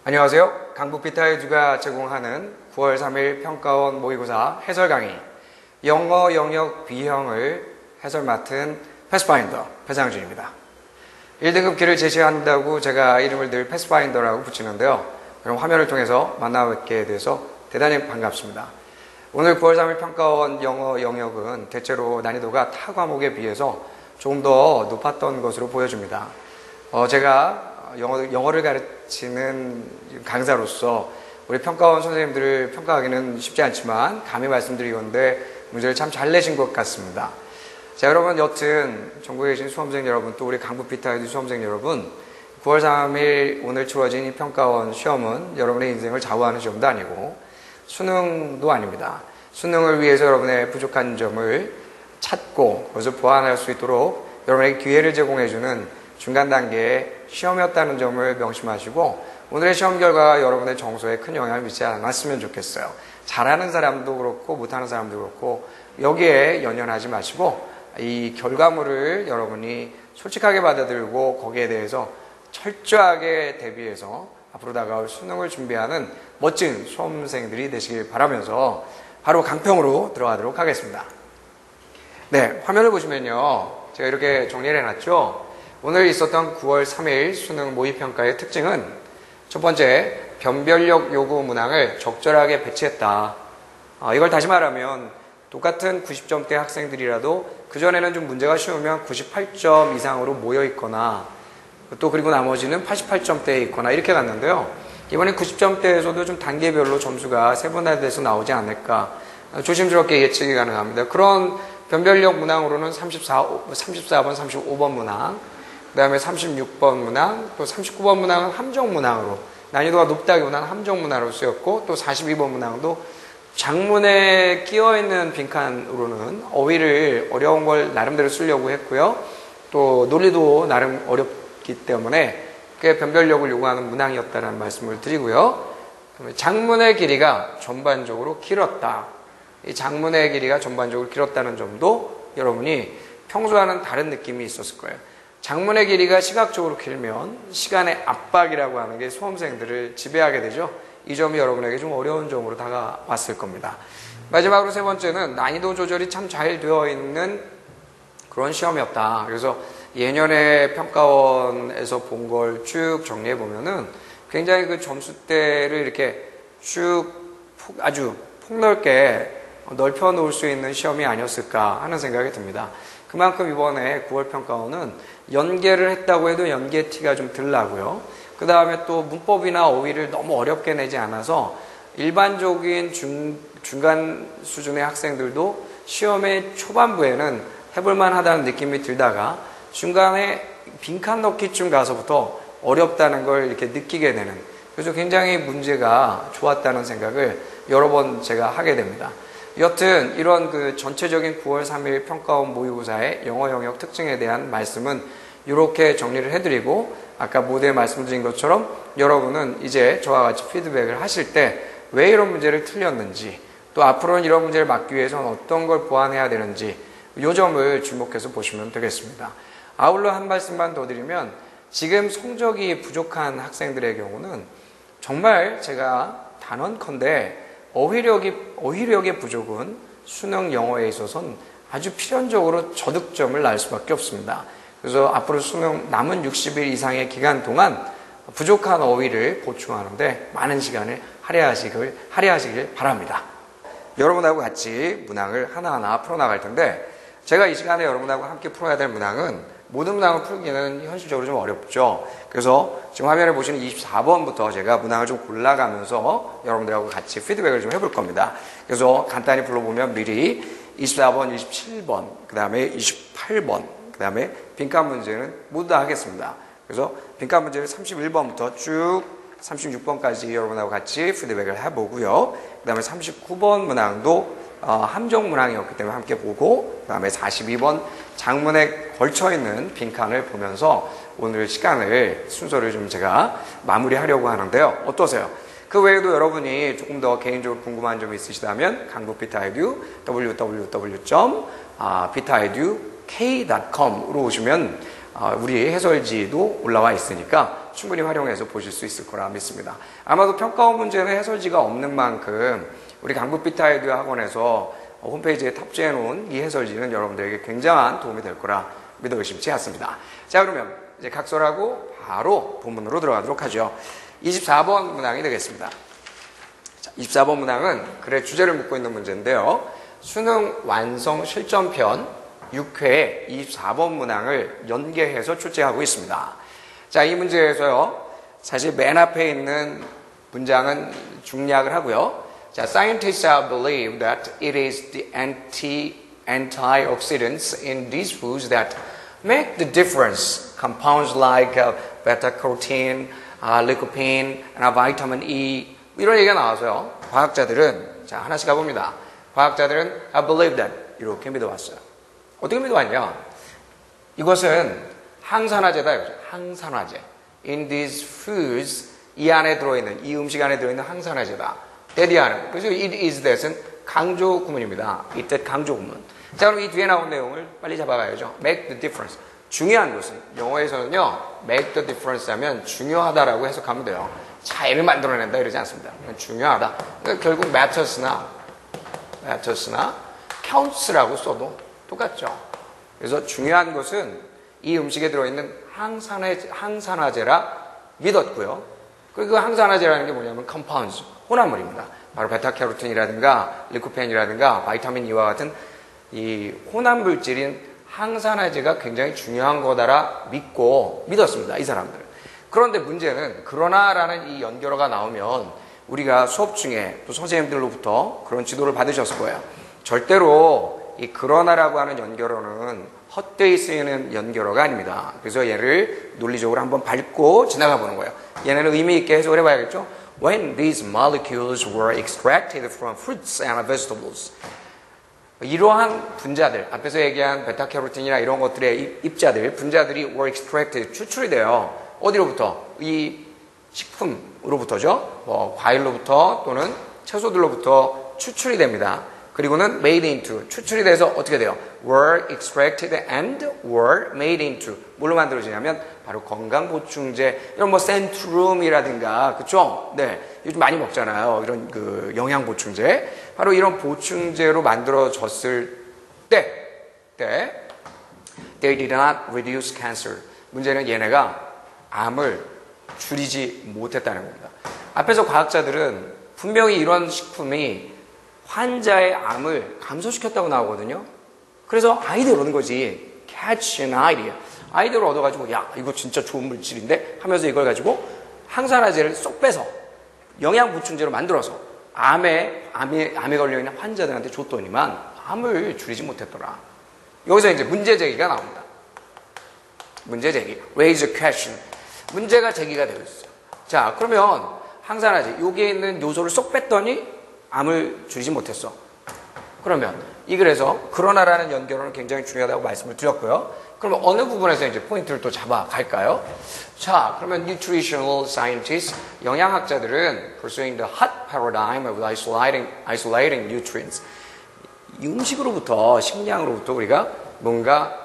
안녕하세요. 강북 비타에듀가 제공하는 9월 3일 평가원 모의고사 해설 강의 영어 영역 B형을 해설 맡은 패스파인더 배상준입니다. 1등급 기를 제시한다고 제가 이름을 늘 패스파인더라고 붙이는데요. 그럼 화면을 통해서 만나뵙게 돼서 대단히 반갑습니다. 오늘 9월 3일 평가원 영어 영역은 대체로 난이도가 타 과목에 비해서 조금 더 높았던 것으로 보여집니다. 제가 영어를 가르치는 강사로서 우리 평가원 선생님들을 평가하기는 쉽지 않지만 감히 말씀드리건대 문제를 참 잘 내신 것 같습니다. 자, 여러분, 여튼 전국에 계신 수험생 여러분, 또 우리 강북 비타에듀 수험생 여러분, 9월 3일 오늘 치러진 이 평가원 시험은 여러분의 인생을 좌우하는 시험도 아니고 수능도 아닙니다. 수능을 위해서 여러분의 부족한 점을 찾고 그것을 보완할 수 있도록 여러분에게 기회를 제공해주는 중간 단계의 시험이었다는 점을 명심하시고 오늘의 시험 결과가 여러분의 정서에 큰 영향을 미치지 않았으면 좋겠어요. 잘하는 사람도 그렇고 못하는 사람도 그렇고 여기에 연연하지 마시고 이 결과물을 여러분이 솔직하게 받아들이고 거기에 대해서 철저하게 대비해서 앞으로 다가올 수능을 준비하는 멋진 수험생들이 되시길 바라면서 바로 강평으로 들어가도록 하겠습니다. 네, 화면을 보시면요. 제가 이렇게 정리를 해놨죠. 오늘 있었던 9월 3일 수능 모의평가의 특징은 첫 번째, 변별력 요구 문항을 적절하게 배치했다. 이걸 다시 말하면 똑같은 90점대 학생들이라도 그전에는 좀 문제가 쉬우면 98점 이상으로 모여 있거나 또 그리고 나머지는 88점대에 있거나 이렇게 갔는데요. 이번에 90점대에서도 좀 단계별로 점수가 세분화돼서 나오지 않을까 조심스럽게 예측이 가능합니다. 그런 변별력 문항으로는 34번, 35번 문항, 그 다음에 36번 문항, 또 39번 문항은 함정 문항으로 난이도가 높다기보다는 함정 문항으로 쓰였고 또 42번 문항도 장문에 끼어있는 빈칸으로는 어휘를 어려운 걸 나름대로 쓰려고 했고요. 또 논리도 나름 어렵기 때문에 꽤 변별력을 요구하는 문항이었다는 말씀을 드리고요. 장문의 길이가 전반적으로 길었다. 이 장문의 길이가 전반적으로 길었다는 점도 여러분이 평소와는 다른 느낌이 있었을 거예요. 장문의 길이가 시각적으로 길면 시간의 압박이라고 하는 게 수험생들을 지배하게 되죠. 이 점이 여러분에게 좀 어려운 점으로 다가왔을 겁니다. 마지막으로 세 번째는 난이도 조절이 참 잘 되어 있는 그런 시험이었다. 그래서 예년에 평가원에서 본 걸 쭉 정리해 보면은 굉장히 그 점수대를 이렇게 쭉 아주 폭넓게 넓혀 놓을 수 있는 시험이 아니었을까 하는 생각이 듭니다. 그만큼 이번에 9월 평가원은 연계를 했다고 해도 연계 티가 좀 덜 나고요. 그 다음에 또 문법이나 어휘를 너무 어렵게 내지 않아서 일반적인 중간 수준의 학생들도 시험의 초반부에는 해볼만 하다는 느낌이 들다가 중간에 빈칸 넣기쯤 가서부터 어렵다는 걸 이렇게 느끼게 되는, 그래서 굉장히 문제가 좋았다는 생각을 여러 번 제가 하게 됩니다. 여튼 이런 그 전체적인 9월 3일 평가원 모의고사의 영어 영역 특징에 대한 말씀은 이렇게 정리를 해드리고 아까 모두에 말씀드린 것처럼 여러분은 이제 저와 같이 피드백을 하실 때 왜 이런 문제를 틀렸는지 또 앞으로는 이런 문제를 막기 위해서는 어떤 걸 보완해야 되는지 이 점을 주목해서 보시면 되겠습니다. 아울러 한 말씀만 더 드리면 지금 성적이 부족한 학생들의 경우는 정말 제가 단언컨대 어휘력의 부족은 수능 영어에 있어서는 아주 필연적으로 저득점을 낳을 수밖에 없습니다. 그래서 앞으로 수능 남은 60일 이상의 기간 동안 부족한 어휘를 보충하는데 많은 시간을 할애하시길 바랍니다. 여러분하고 같이 문항을 하나하나 풀어나갈 텐데 제가 이 시간에 여러분하고 함께 풀어야 될 문항은 모든 문항을 풀기는 현실적으로 좀 어렵죠. 그래서 지금 화면에 보시는 24번부터 제가 문항을 좀 골라가면서 여러분들하고 같이 피드백을 좀 해볼 겁니다. 그래서 간단히 불러보면 미리 24번, 27번, 그 다음에 28번, 그 다음에 빈칸 문제는 모두 다 하겠습니다. 그래서 빈칸 문제를 31번부터 쭉 36번까지 여러분하고 같이 피드백을 해보고요. 그 다음에 39번 문항도 함정 문항이었기 때문에 함께 보고 그 다음에 42번 장문에 걸쳐있는 빈칸을 보면서 오늘 순서를 좀 제가 마무리하려고 하는데요. 어떠세요? 그 외에도 여러분이 조금 더 개인적으로 궁금한 점이 있으시다면 강북 비타에듀 www.bitaedu.k.com으로 오시면 우리 해설지도 올라와 있으니까 충분히 활용해서 보실 수 있을 거라 믿습니다. 아마도 평가원 문제는 해설지가 없는 만큼 우리 강북비타이드 학원에서 홈페이지에 탑재해 놓은 이 해설지는 여러분들에게 굉장한 도움이 될 거라 믿어 의심치 않습니다. 자, 그러면 이제 각설하고 바로 본문으로 들어가도록 하죠. 24번 문항이 되겠습니다. 자, 24번 문항은 글의 주제를 묻고 있는 문제인데요. 수능 완성 실전편 6회의 24번 문항을 연계해서 출제하고 있습니다. 자, 이 문제에서요, 사실 맨 앞에 있는 문장은 중략을 하고요. 자, scientists believe that it is the antioxidants in these foods that make the difference. Compounds like beta-carotene, lycopene, and vitamin E. 이런 얘기가 나와서요. 과학자들은, 자, 하나씩 가봅니다. 과학자들은 I believe that. 이렇게 믿어왔어요. 어떻게 믿어왔냐? 이것은 항산화제다. 항산화제. In these foods, 이 안에 들어있는, 이 음식 안에 들어있는 항산화제다. 대디하는. 그래서 it is that은 강조 구문입니다. it that 강조 구문. 자, 그럼 이 뒤에 나온 내용을 빨리 잡아가야죠. make the difference. 중요한 것은, 영어에서는요, make the difference 하면 중요하다라고 해석하면 돼요. 차이를 만들어낸다 이러지 않습니다. 중요하다. 그러니까 결국 matters나 counts라고 써도 똑같죠. 그래서 중요한 것은 이 음식에 들어있는 항산화제라 믿었고요. 그리고 그 항산화제라는 게 뭐냐면 compounds, 혼합물입니다. 바로 베타캐로틴이라든가 리코펜이라든가 바이타민 E와 같은 이 혼합물질인 항산화제가 굉장히 중요한 거다라 믿었습니다. 이 사람들은. 그런데 문제는 그러나라는 이 연결어가 나오면 우리가 수업 중에 또 선생님들로부터 그런 지도를 받으셨을 거예요. 절대로 이 그러나라고 하는 연결어는 헛되이 쓰이는 연결어가 아닙니다. 그래서 얘를 논리적으로 한번 밟고 지나가 보는 거예요. 얘네는 의미 있게 해석을 해봐야겠죠. When these molecules were extracted from fruits and vegetables. 이러한 분자들, 앞에서 얘기한 베타캐로틴이나 이런 것들의 입자들, 분자들이 were extracted, 추출이 돼요. 어디로부터? 이 식품으로부터죠. 과일로부터 또는 채소들로부터 추출이 됩니다. 그리고는 made into, 추출이 돼서 어떻게 돼요? were extracted and were made into. 뭘로 만들어지냐면 바로 건강보충제, 이런 센트룸이라든가, 그쵸? 네, 요즘 많이 먹잖아요. 이런 그 영양보충제. 바로 이런 보충제로 만들어졌을 때 they did not reduce cancer. 문제는 얘네가 암을 줄이지 못했다는 겁니다. 앞에서 과학자들은 분명히 이런 식품이 환자의 암을 감소시켰다고 나오거든요. 그래서 아이디어를 얻은 거지. catch an idea. 아이디어를 얻어가지고 야, 이거 진짜 좋은 물질인데 하면서 이걸 가지고 항산화제를 쏙 빼서 영양보충제로 만들어서 암에 걸려있는 환자들한테 줬더니만 암을 줄이지 못했더라. 여기서 이제 문제 제기가 나옵니다. 문제 제기. raise a question. 문제가 제기가 되고 있어요. 자, 그러면 항산화제, 여기에 있는 요소를 쏙 뺐더니 암을 줄이지 못했어. 그러면 이 글에서 그러나라는 연결어는 굉장히 중요하다고 말씀을 드렸고요. 그러면 어느 부분에서 이제 포인트를 또 잡아갈까요? 자, 그러면 nutritional scientists, 영양학자들은 pursuing the hot paradigm of isolating nutrients. 이 음식으로부터, 식량으로부터 우리가 뭔가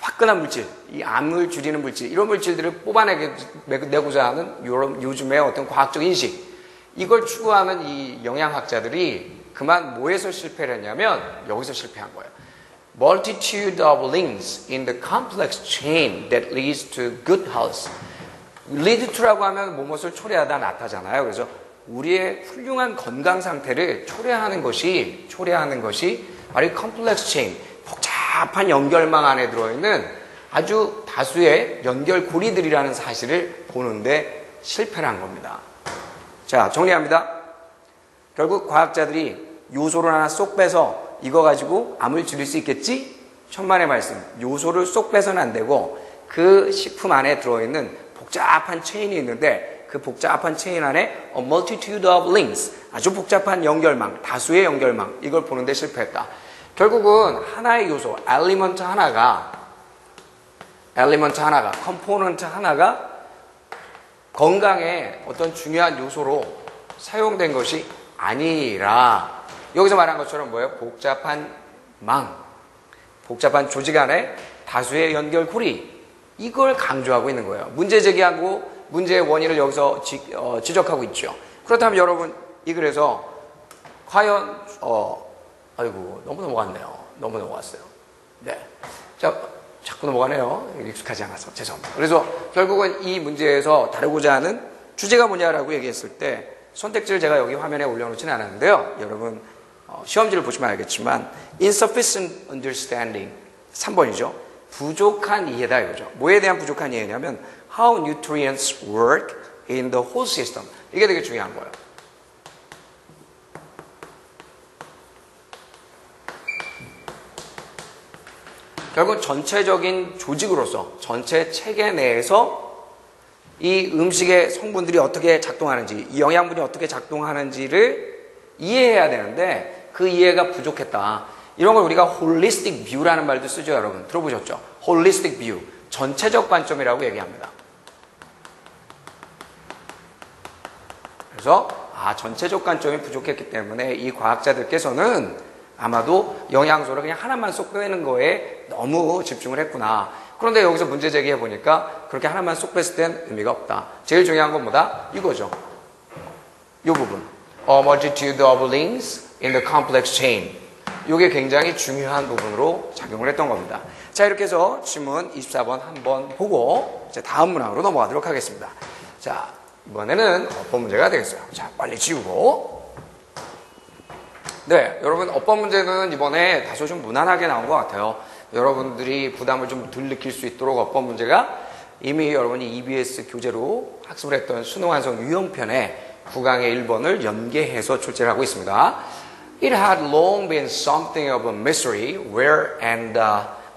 화끈한 물질, 이 암을 줄이는 물질, 이런 물질들을 뽑아내고자 하는 요즘의 어떤 과학적 인식, 이걸 추구하는 이 영양학자들이 그만 뭐에서 실패를 했냐면 여기서 실패한 거예요. Multitude of links in the complex chain that leads to good health. lead to라고 하면 무엇을 초래하다 나타잖아요. 그래서 우리의 훌륭한 건강 상태를 초래하는 것이 바로 이 complex chain, 복잡한 연결망 안에 들어있는 아주 다수의 연결고리들이라는 사실을 보는데 실패를 한 겁니다. 자, 정리합니다. 결국 과학자들이 요소를 하나 쏙 빼서 이거 가지고 암을 줄일 수 있겠지? 천만의 말씀. 요소를 쏙 빼서는 안 되고 그 식품 안에 들어있는 복잡한 체인이 있는데 그 복잡한 체인 안에 a multitude of links, 아주 복잡한 연결망, 다수의 연결망, 이걸 보는데 실패했다. 결국은 하나의 요소, 엘리먼트 하나가, 컴포넌트 하나가 건강의 어떤 중요한 요소로 사용된 것이 아니라 여기서 말한 것처럼 뭐예요? 복잡한 조직 안에 다수의 연결고리, 이걸 강조하고 있는 거예요. 문제 제기하고 문제의 원인을 여기서 지적하고 있죠. 그렇다면 여러분 이 글에서 과연 아이고 너무 넘어갔네요. 너무 넘어갔어요. 네, 자 자꾸 넘어가네요. 익숙하지 않아서 죄송합니다. 그래서 결국은 이 문제에서 다루고자 하는 주제가 뭐냐라고 얘기했을 때 선택지를 제가 여기 화면에 올려놓지는 않았는데요. 여러분 시험지를 보시면 알겠지만 insufficient understanding 3번이죠. 부족한 이해다 이거죠. 뭐에 대한 부족한 이해냐면 how nutrients work in the whole system. 이게 되게 중요한 거예요. 결국 전체적인 조직으로서 전체 체계 내에서 이 음식의 성분들이 어떻게 작동하는지, 이 영양분이 어떻게 작동하는지를 이해해야 되는데 그 이해가 부족했다. 이런 걸 우리가 holistic view라는 말도 쓰죠, 여러분. 들어보셨죠? holistic view. 전체적 관점이라고 얘기합니다. 그래서 전체적 관점이 부족했기 때문에 이 과학자들께서는 아마도 영양소를 그냥 하나만 쏙 빼는 거에 너무 집중을 했구나. 그런데 여기서 문제 제기해 보니까 그렇게 하나만 쏙 뺐을 땐 의미가 없다. 제일 중요한 건 뭐다? 이거죠. 이 부분. A multitude of links in the complex chain. 이게 굉장히 중요한 부분으로 작용을 했던 겁니다. 자, 이렇게 해서 질문 24번 한번 보고 이제 다음 문항으로 넘어가도록 하겠습니다. 자, 이번에는 어법 문제가 되겠어요. 자, 빨리 지우고. 네, 여러분 어법 문제는 이번에 다소 좀 무난하게 나온 것 같아요. 여러분들이 부담을 좀 덜 느낄 수 있도록 어법 문제가 이미 여러분이 EBS 교재로 학습을 했던 수능 완성 유형편의 9강의 1번을 연계해서 출제를 하고 있습니다. It had long been something of a mystery where and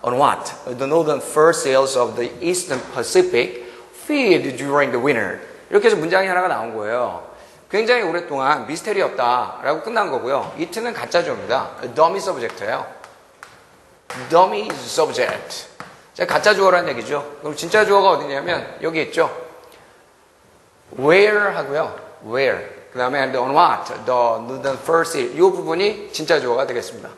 on what the northern fur seals of the eastern Pacific feed during the winter. 이렇게 해서 문장이 하나가 나온 거예요. 굉장히 오랫동안 미스테리였다라고 끝난 거고요. 이트는 가짜주어입니다. dummy subject예요. dummy subject. 자, 가짜 주어라는 얘기죠. 그럼 진짜 주어가 어디냐면 여기 있죠. where 하고요. where. 그 다음에 and on what, the northern fur seal. 이 부분이 진짜 주어가 되겠습니다.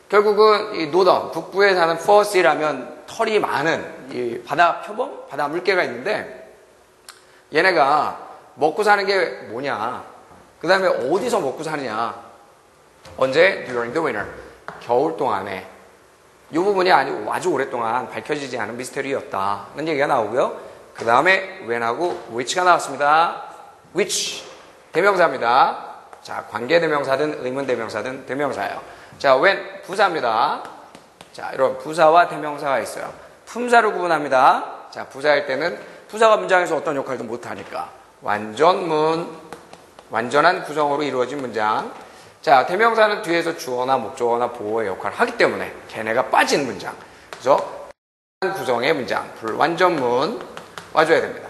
결국은 이 노던, 북부에 사는 fur seal 하면 털이 많은 이 바다 표범, 바다 물개가 있는데 얘네가 먹고 사는 게 뭐냐. 그 다음에 어디서 먹고 사느냐. 언제? During the winter. 겨울 동안에. 이 부분이 아주 오랫동안 밝혀지지 않은 미스테리였다는 얘기가 나오고요. 그 다음에 when하고 which가 나왔습니다. which. 대명사입니다. 자, 관계대명사든 의문대명사든 대명사예요. 자, when 부사입니다. 자, 이런 부사와 대명사가 있어요. 품사로 구분합니다. 자, 부사일 때는 부사가 문장에서 어떤 역할도 못하니까 완전문, 완전한 구성으로 이루어진 문장. 자, 대명사는 뒤에서 주어나 목적어나 보어의 역할을 하기 때문에 걔네가 빠진 문장. 그래서 구성의 문장, 불완전문 와줘야 됩니다.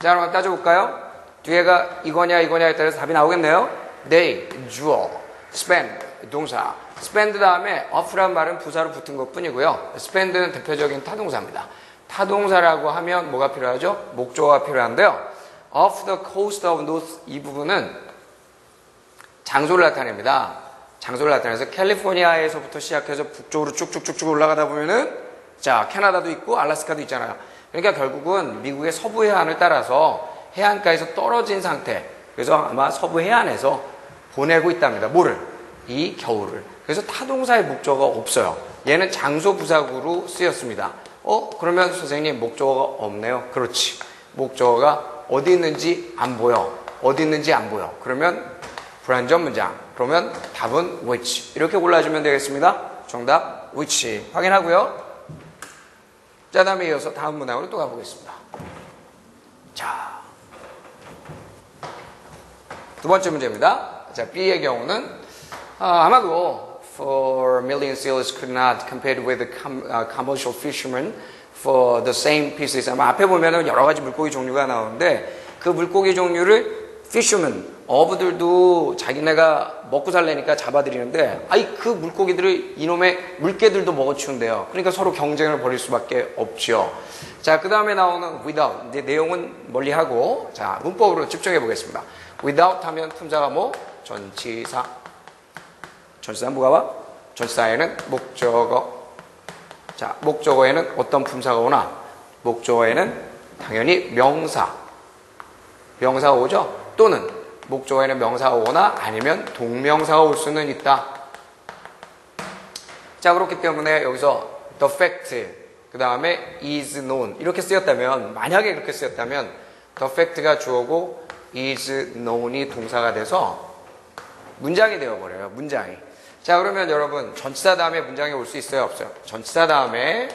자, 그럼 한번 따져볼까요? 뒤에가 이거냐에 따라서 답이 나오겠네요. They, 주어, spend, 동사. spend 다음에 of라는 말은 부사로 붙은 것 뿐이고요. spend는 대표적인 타동사입니다. 타동사라고 하면 뭐가 필요하죠? 목적어가 필요한데요. off the coast of north 이 부분은 장소를 나타냅니다. 장소를 나타내서 캘리포니아에서부터 시작해서 북쪽으로 쭉쭉쭉쭉 올라가다 보면은 자, 캐나다도 있고 알래스카도 있잖아요. 그러니까 결국은 미국의 서부 해안을 따라서 해안가에서 떨어진 상태. 그래서 아마 서부 해안에서 보내고 있답니다. 뭐를? 이 겨울을. 그래서 타동사의 목적어가 없어요. 얘는 장소 부사구로 쓰였습니다. 그러면 선생님 목적어가 없네요. 그렇지. 목적어가 어디 있는지 안 보여. 어디 있는지 안 보여. 그러면 불완전 문장. 그러면 답은 which. 이렇게 골라주면 되겠습니다. 정답 which. 확인하고요. 자, 다음에 이어서 다음 문항으로 또 가보겠습니다. 자, 두 번째 문제입니다. 자, B의 경우는 아마도 for million seals could not compete with the commercial fishermen for the same pieces. 아마 앞에 보면은 여러 가지 물고기 종류가 나오는데 그 물고기 종류를 fishermen, 어부들도 자기네가 먹고 살래니까 잡아들이는데 그 물고기들을 이놈의 물개들도 먹어치운대요. 그러니까 서로 경쟁을 벌일 수밖에 없죠. 자, 그 다음에 나오는 without. 이제 내용은 멀리하고 자, 문법으로 집중해 보겠습니다. without 하면 품사가 뭐? 전치사. 전치사는 뭐가 와? 전치사에는 목적어. 자, 목적어에는 어떤 품사가 오나? 목적어에는 당연히 명사가 오죠. 또는 목적어에는 명사가 오거나 아니면 동명사가 올 수는 있다. 자, 그렇기 때문에 여기서 the fact, 그 다음에 is known 이렇게 쓰였다면, 만약에 그렇게 쓰였다면 the fact가 주어고 is known이 동사가 돼서 문장이 되어버려요. 문장이. 자, 그러면 여러분 전치사 다음에 문장이 올 수 있어요? 없어요? 전치사 다음에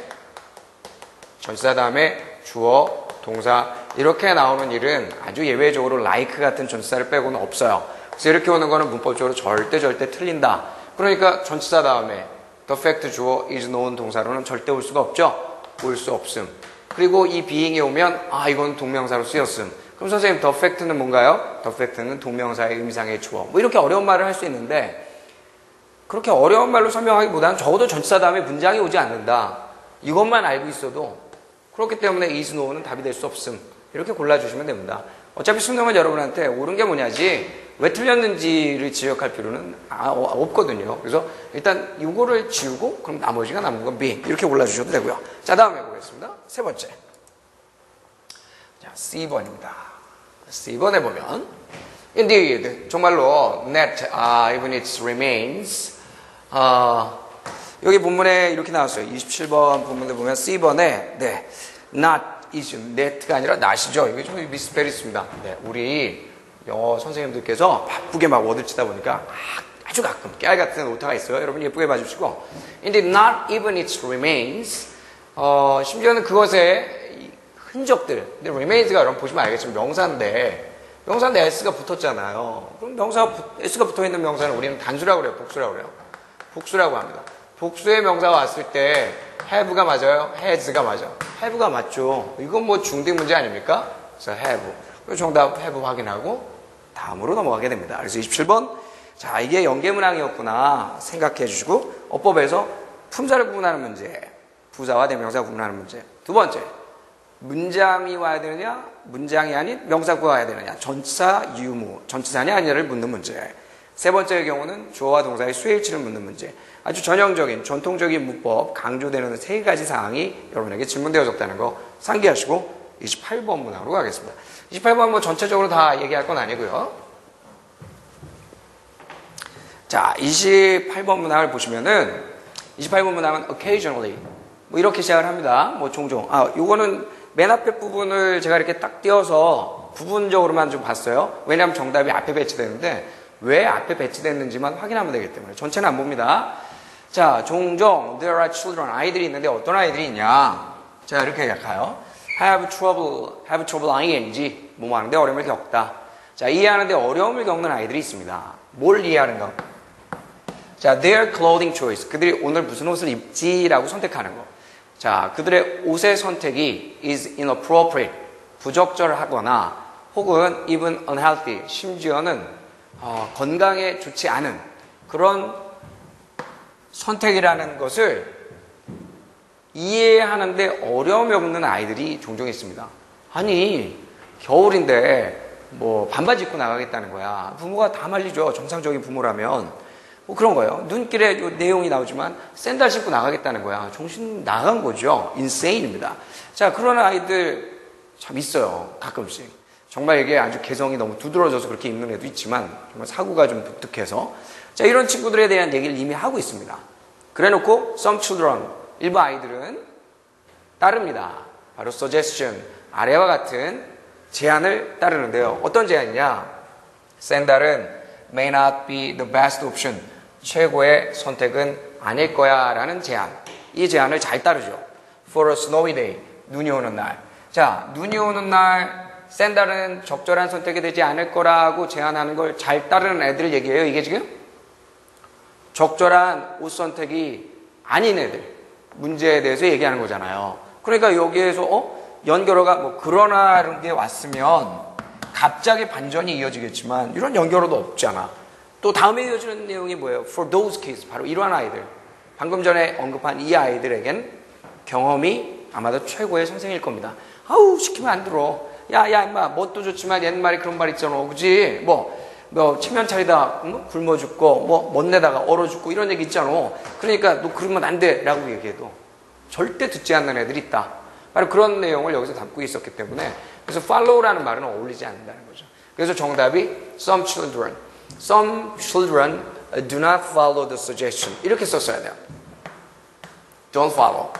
주어, 동사 이렇게 나오는 일은 아주 예외적으로 like 같은 전치사를 빼고는 없어요. 그래서 이렇게 오는 거는 문법적으로 절대 틀린다. 그러니까 전치사 다음에 the fact 주어 is known 동사로는 절대 올 수가 없죠. 올 수 없음. 그리고 이 being이 오면 이건 동명사로 쓰였음. 그럼 선생님 the fact는 뭔가요? the fact는 동명사의 의미상의 주어. 뭐 이렇게 어려운 말을 할 수 있는데 그렇게 어려운 말로 설명하기보다는 적어도 전치사 다음에 문장이 오지 않는다. 이것만 알고 있어도 그렇기 때문에 is known은 답이 될 수 없음. 이렇게 골라주시면 됩니다. 어차피 수능은 여러분한테 옳은 게 뭐냐지 왜 틀렸는지를 지적할 필요는 없거든요. 그래서 일단 이거를 지우고 그럼 나머지가 남은 건 B 이렇게 골라주셔도 되고요. 자, 다음에 보겠습니다. 세 번째. 자, C번입니다. C번에 보면 Indeed, 정말로 net, even its remains. 여기 본문에 이렇게 나왔어요. 27번 본문에 보면 C번에 not is net가 아니라 not이죠. 이게 좀 미스펠이 있습니다. 네, 우리 영어 선생님들께서 바쁘게 막 워드 치다 보니까 아주 가끔 깨알 같은 오타가 있어요. 여러분 예쁘게 봐주시고 Indeed, not even its remains. 심지어는 그것의 흔적들. 근데 remains가 여러분 보시면 알겠지만 명사인데 S가 붙었잖아요. 그럼 S가 붙어있는 명사는 우리는 단수라고 그래요? 복수라고 그래요? 복수라고 합니다. 복수의 명사가 왔을 때 have가 맞아요? has가 맞아요? have가 맞죠. 이건 뭐 중딩 문제 아닙니까? 그래서 have. 그래서 정답 have 확인하고 다음으로 넘어가게 됩니다. 그래서 27번. 자, 이게 연계문항이었구나 생각해 주시고 어법에서 품사를 구분하는 문제, 부사와 대명사 구분하는 문제. 두 번째. 문장이 와야 되느냐, 문장이 아닌 명사구가 와야 되느냐, 전치사, 유무, 전치사냐 아니냐를 묻는 문제. 세 번째의 경우는 주어와 동사의 수일치를 묻는 문제. 아주 전형적인, 전통적인 문법, 강조되는 세 가지 사항이 여러분에게 질문되어졌다는 거 상기하시고 28번 문항으로 가겠습니다. 28번 뭐 전체적으로 다 얘기할 건 아니고요. 자, 28번 문항을 보시면은 28번 문항은 occasionally 뭐 이렇게 시작을 합니다. 뭐 종종. 요거는 맨 앞에 부분을 제가 이렇게 딱 띄어서 부분적으로만 좀 봤어요. 왜냐하면 정답이 앞에 배치되는데 왜 앞에 배치됐는지만 확인하면 되기 때문에 전체는 안 봅니다. 자, 종종 there are children 아이들이 있는데 어떤 아이들이 있냐? 자, 이렇게 약해요. have trouble ing 뭐 하는데 어려움을 겪다. 자, 이해하는데 어려움을 겪는 아이들이 있습니다. 뭘 이해하는가? 자, their clothing choice 그들이 오늘 무슨 옷을 입지라고 선택하는 거. 자, 그들의 옷의 선택이 is inappropriate, 부적절하거나 혹은 even unhealthy, 심지어는 건강에 좋지 않은 그런 선택이라는 것을 이해하는데 어려움이 없는 아이들이 종종 있습니다. 아니, 겨울인데 뭐 반바지 입고 나가겠다는 거야. 부모가 다 말리죠. 정상적인 부모라면. 뭐 그런 거예요. 눈길에 요 내용이 나오지만 샌들 신고 나가겠다는 거야. 정신 나간 거죠. 인세인입니다. 자, 그런 아이들 참 있어요. 가끔씩. 정말 이게 아주 개성이 너무 두드러져서 그렇게 입는 애도 있지만 정말 사고가 좀 독특해서 자, 이런 친구들에 대한 얘기를 이미 하고 있습니다. 그래놓고 some children, 일부 아이들은 따릅니다. 바로 suggestion, 아래와 같은 제안을 따르는데요. 어떤 제안이냐? 샌들은 may not be the best option. 최고의 선택은 아닐 거야 라는 제안. 이 제안을 잘 따르죠. For a snowy day. 눈이 오는 날. 자, 눈이 오는 날 샌들은 적절한 선택이 되지 않을 거라고 제안하는 걸 잘 따르는 애들 얘기예요. 이게 지금 적절한 옷 선택이 아닌 애들 문제에 대해서 얘기하는 거잖아요. 그러니까 여기에서 연결어가 뭐 그러나 게 왔으면 갑자기 반전이 이어지겠지만 이런 연결어도 없잖아. 또 다음에 이어지는 내용이 뭐예요? For those kids. 바로 이러한 아이들. 방금 전에 언급한 이 아이들에겐 경험이 아마도 최고의 선생일 겁니다. 아우 시키면 안 들어. 야 임마 뭣도 좋지만 옛말에 그런 말 있잖아. 그지? 뭐 체면 차리다 굶어 죽고 뭐 멋내다가 얼어 죽고 이런 얘기 있잖아. 그러니까 너 그러면 안 돼 라고 얘기해도 절대 듣지 않는 애들이 있다. 바로 그런 내용을 여기서 담고 있었기 때문에 그래서 follow라는 말은 어울리지 않는다는 거죠. 그래서 정답이 some children do not follow the suggestion 이렇게 썼어야 돼요. don't follow.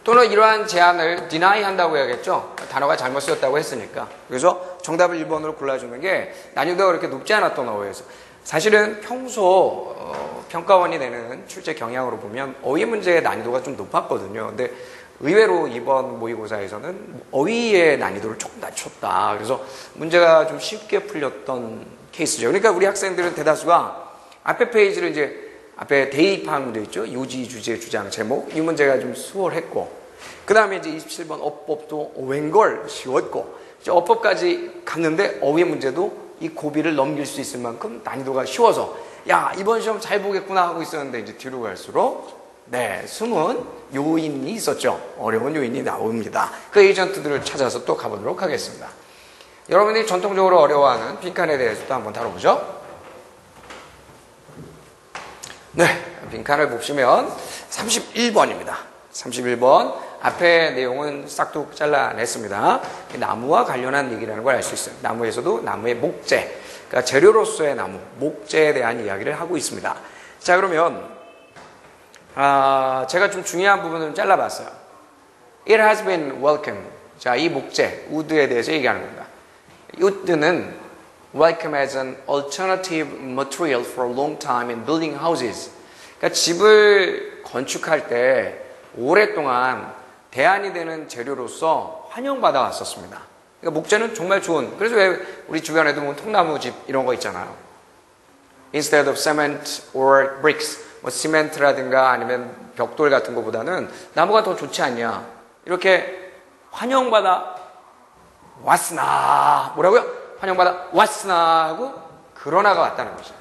또는 이러한 제안을 deny 한다고 해야겠죠. 단어가 잘못 쓰였다고 했으니까. 그래서 정답을 1번으로 골라주는 게 난이도가 그렇게 높지 않았던 어휘에서. 사실은 평소 평가원이 내는 출제 경향으로 보면 어휘 문제의 난이도가 좀 높았거든요. 근데 의외로 이번 모의고사에서는 어휘의 난이도를 조금 낮췄다. 그래서 문제가 좀 쉽게 풀렸던 케이스죠. 그러니까 우리 학생들은 대다수가 앞에 페이지를 이제 앞에 대입한 문제 있죠. 요지, 주제, 주장, 제목. 이 문제가 좀 수월했고. 그 다음에 이제 27번 어법도 웬걸 쉬웠고. 이제 어법까지 갔는데 어휘 문제도 이 고비를 넘길 수 있을 만큼 난이도가 쉬워서 야, 이번 시험 잘 보겠구나 하고 있었는데 이제 뒤로 갈수록 숨은 요인이 있었죠. 어려운 요인이 나옵니다. 그 에이전트들을 찾아서 또 가보도록 하겠습니다. 여러분들이 전통적으로 어려워하는 빈칸에 대해서도 한번 다뤄보죠. 네, 빈칸을 보시면 31번입니다. 31번 앞에 내용은 싹둑 잘라냈습니다. 나무와 관련한 얘기라는 걸 알 수 있어요. 나무에서도 나무의 목재, 그러니까 재료로서의 나무, 목재에 대한 이야기를 하고 있습니다. 자, 그러면 제가 좀 중요한 부분을 잘라봤어요. It has been welcomed. 자, 이 목재, wood에 대해서 얘기하는 겁니다. wood는 welcome as an alternative material for a long time in building houses. 그러니까 집을 건축할 때 오랫동안 대안이 되는 재료로서 환영받아 왔었습니다. 그러니까 목재는 정말 좋은, 그래서 왜 우리 주변에도 뭐 통나무 집 이런 거 있잖아요. Instead of cement or bricks, 뭐 시멘트라든가 아니면 벽돌 같은 것보다는 나무가 더 좋지 않냐. 이렇게 환영받아 왔으나, 뭐라고요? 환영받아 왔으나 하고 그러나가 왔다는 거죠.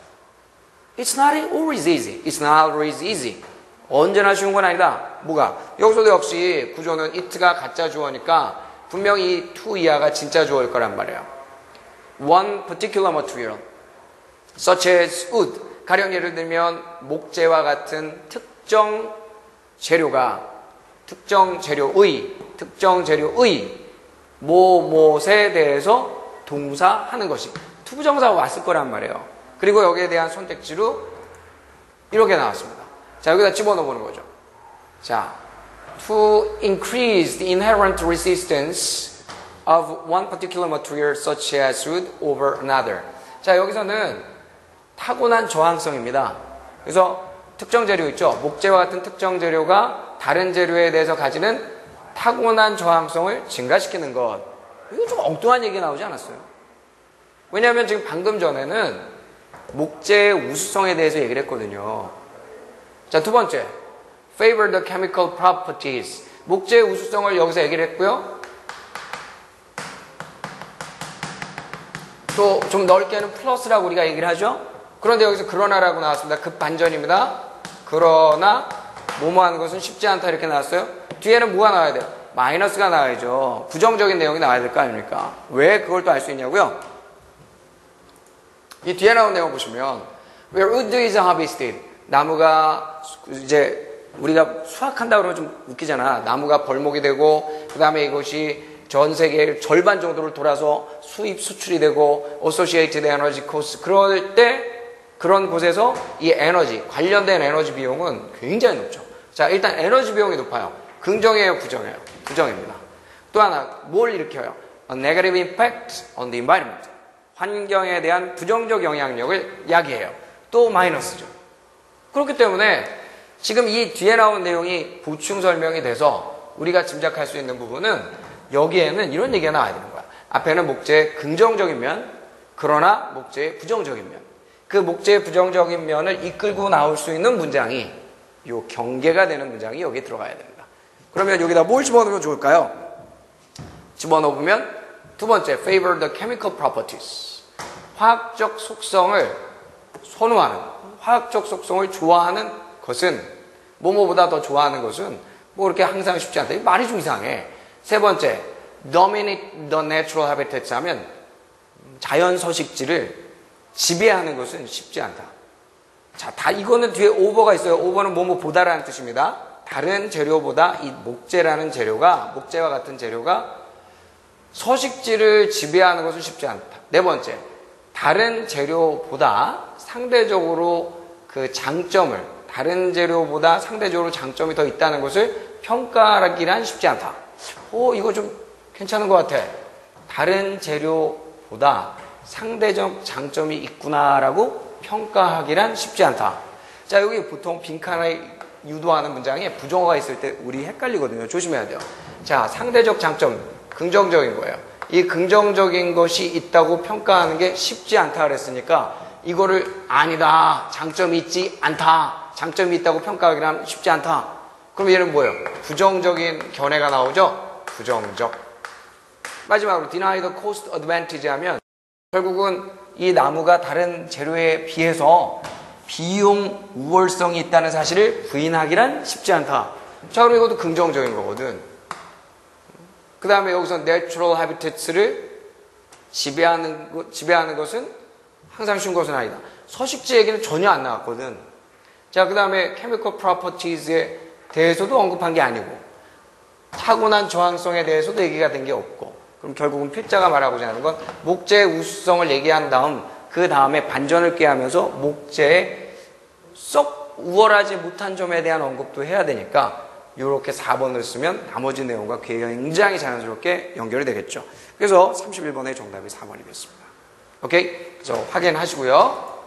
It's not always easy. It's not always easy. 언제나 쉬운 건 아니다. 뭐가? 여기서도 역시 구조는 it가 가짜 주어니까 분명히 to 이하가 진짜 주어일 거란 말이에요. One particular material, such as wood. 가령 예를 들면 목재와 같은 특정 재료의 뭐뭐에 대해서 동사하는 것이 투부정사가 왔을 거란 말이에요. 그리고 여기에 대한 선택지로 이렇게 나왔습니다. 자, 여기다 집어넣어보는 거죠. 자, to increase the inherent resistance of one particular material such as wood over another. 자, 여기서는 타고난 저항성입니다. 그래서 특정 재료 있죠. 목재와 같은 특정 재료가 다른 재료에 대해서 가지는 타고난 저항성을 증가시키는 것. 이거 좀 엉뚱한 얘기 나오지 않았어요? 왜냐하면 지금 방금 전에는 목재의 우수성에 대해서 얘기를 했거든요. 자, 두 번째, favor the chemical properties. 목재의 우수성을 여기서 얘기를 했고요. 또 좀 넓게는 플러스라고 우리가 얘기를 하죠. 그런데 여기서 그러나라고 나왔습니다. 급반전입니다. 그러나 뭐뭐 하는 것은 쉽지 않다 이렇게 나왔어요. 뒤에는 뭐가 나와야 돼요? 마이너스가 나와야죠. 부정적인 내용이 나와야 될 거 아닙니까? 왜 그걸 또 알 수 있냐고요? 이 뒤에 나온 내용 보시면 where wood is harvested. 나무가 이제 우리가 수확한다 그러면 좀 웃기잖아. 나무가 벌목이 되고 그 다음에 이것이 전 세계 절반 정도를 돌아서 수입 수출이 되고 associated energy cost. 그럴 때 그런 곳에서 이 에너지, 관련된 에너지 비용은 굉장히 높죠. 자, 일단 에너지 비용이 높아요. 긍정이에요, 부정이에요? 부정입니다. 또 하나, 뭘 일으켜요? A negative impact on the environment. 환경에 대한 부정적 영향력을 야기해요. 또 마이너스죠. 그렇기 때문에 지금 이 뒤에 나온 내용이 보충 설명이 돼서 우리가 짐작할 수 있는 부분은 여기에는 이런 얘기가 나와야 되는 거야. 앞에는 목재의 긍정적인 면, 그러나 목재의 부정적인 면. 그 목재의 부정적인 면을 이끌고 나올 수 있는 문장이 요 경계가 되는 문장이 여기에 들어가야 됩니다. 그러면 여기다 뭘 집어넣으면 좋을까요? 집어넣으면 두 번째, favor the chemical properties. 화학적 속성을 선호하는, 화학적 속성을 좋아하는 것은, 뭐뭐보다 더 좋아하는 것은 뭐 그렇게 항상 쉽지 않다. 말이 좀 이상해. 세 번째, dominate the natural habitats 하면 자연 서식지를 지배하는 것은 쉽지 않다. 자, 다 이거는 뒤에 over가 있어요. over는 뭐뭐 보다라는 뜻입니다. 다른 재료보다 이 목재와 같은 재료가 서식지를 지배하는 것은 쉽지 않다. 네 번째, 다른 재료보다 상대적으로 다른 재료보다 상대적으로 장점이 더 있다는 것을 평가하기란 쉽지 않다. 이거 좀 괜찮은 것 같아. 다른 재료보다 상대적 장점이 있구나라고 평가하기란 쉽지 않다. 자, 여기 보통 빈칸에 유도하는 문장에 부정어가 있을 때 우리 헷갈리거든요. 조심해야 돼요. 자, 상대적 장점, 긍정적인 거예요. 이 긍정적인 것이 있다고 평가하는 게 쉽지 않다 그랬으니까 이거를 아니다, 장점이 있지 않다, 장점이 있다고 평가하기란 쉽지 않다. 그럼 얘는 뭐예요? 부정적인 견해가 나오죠? 부정적. 마지막으로 deny the cost advantage 하면 결국은 이 나무가 다른 재료에 비해서 비용 우월성이 있다는 사실을 부인하기란 쉽지 않다. 자, 그럼 이것도 긍정적인 거거든. 그 다음에 여기서 natural habitat를 지배하는 것은 항상 쉬운 것은 아니다. 서식지 얘기는 전혀 안 나왔거든. 자, 그 다음에 chemical properties에 대해서도 언급한 게 아니고 타고난 저항성에 대해서도 얘기가 된 게 없고, 그럼 결국은 필자가 말하고자 하는 건 목재의 우수성을 얘기한 다음 그 다음에 반전을 꾀하면서 목재의 썩 우월하지 못한 점에 대한 언급도 해야 되니까 이렇게 4번을 쓰면 나머지 내용과 굉장히 자연스럽게 연결이 되겠죠. 그래서 31번의 정답이 4번이겠습니다. 오케이? 그래서 확인하시고요.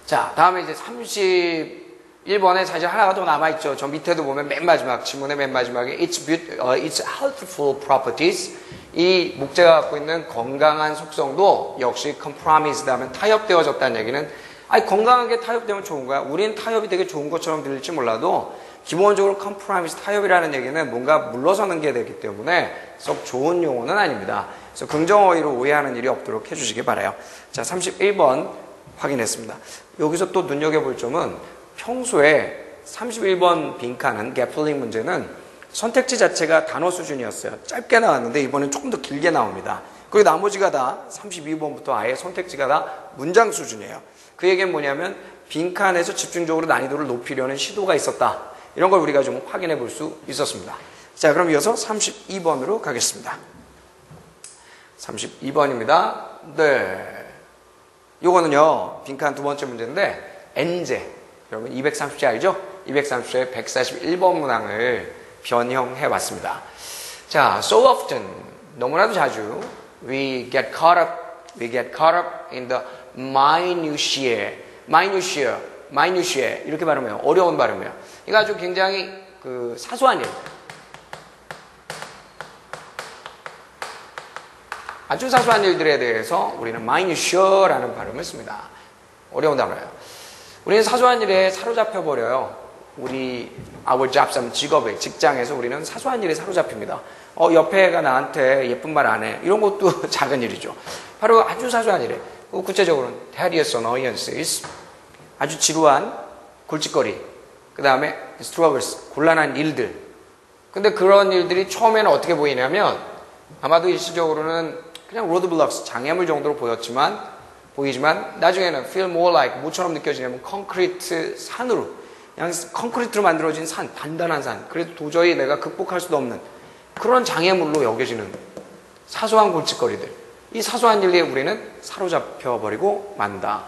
자, 다음에 이제 31번에 사실 하나가 더 남아있죠. 저 밑에도 보면 맨 마지막, 지문의 맨 마지막에 its healthful properties, 이 목재가 갖고 있는 건강한 속성도 역시 compromised 하면 타협되어졌다는 얘기는, 건강하게 타협되면 좋은 거야. 우린 타협이 되게 좋은 것처럼 들릴지 몰라도 기본적으로 compromise, 타협이라는 얘기는 뭔가 물러서는 게 되기 때문에 썩 좋은 용어는 아닙니다. 그래서 긍정어휘로 오해하는 일이 없도록 해주시기 바라요. 자, 31번 확인했습니다. 여기서 또 눈여겨볼 점은 평소에 31번 빈칸은 gap-filling 문제는 선택지 자체가 단어 수준이었어요. 짧게 나왔는데 이번엔 조금 더 길게 나옵니다. 그리고 나머지가 다 32번부터 아예 선택지가 다 문장 수준이에요. 그 얘기는 뭐냐면 빈칸에서 집중적으로 난이도를 높이려는 시도가 있었다. 이런 걸 우리가 좀 확인해 볼 수 있었습니다. 자, 그럼 이어서 32번으로 가겠습니다. 32번입니다. 네. 요거는요, 빈칸 두 번째 문제인데, 엔제. 여러분 230제 알죠? 230제 141번 문항을 변형해 왔습니다. 자, so often, 너무나도 자주, we get caught up in the minutiae, 이렇게 발음해요. 어려운 발음이에요. 이거 아주 굉장히 사소한 일. 아주 사소한 일들에 대해서 우리는 minutia라는 발음을 씁니다. 어려운 단어예요. 우리는 사소한 일에 사로잡혀 버려요. our job, 직업에, 직장에서 우리는 사소한 일에 사로잡힙니다. 옆에 애가 나한테 예쁜 말 안 해. 이런 것도 작은 일이죠. 바로 아주 사소한 일에. 구체적으로는 tedious annoyances, 아주 지루한 골칫거리. 그 다음에 struggles, 곤란한 일들. 근데 그런 일들이 처음에는 어떻게 보이냐면 아마도 일시적으로는 그냥 roadblocks, 장애물 정도로 보이지만 나중에는 feel more like, 뭐처럼 느껴지냐면 콘크리트 산으로, 그냥 콘크리트로 만들어진 산, 단단한 산. 그래도 도저히 내가 극복할 수도 없는 그런 장애물로 여겨지는 사소한 골칫거리들. 이 사소한 일에 우리는 사로잡혀버리고 만다.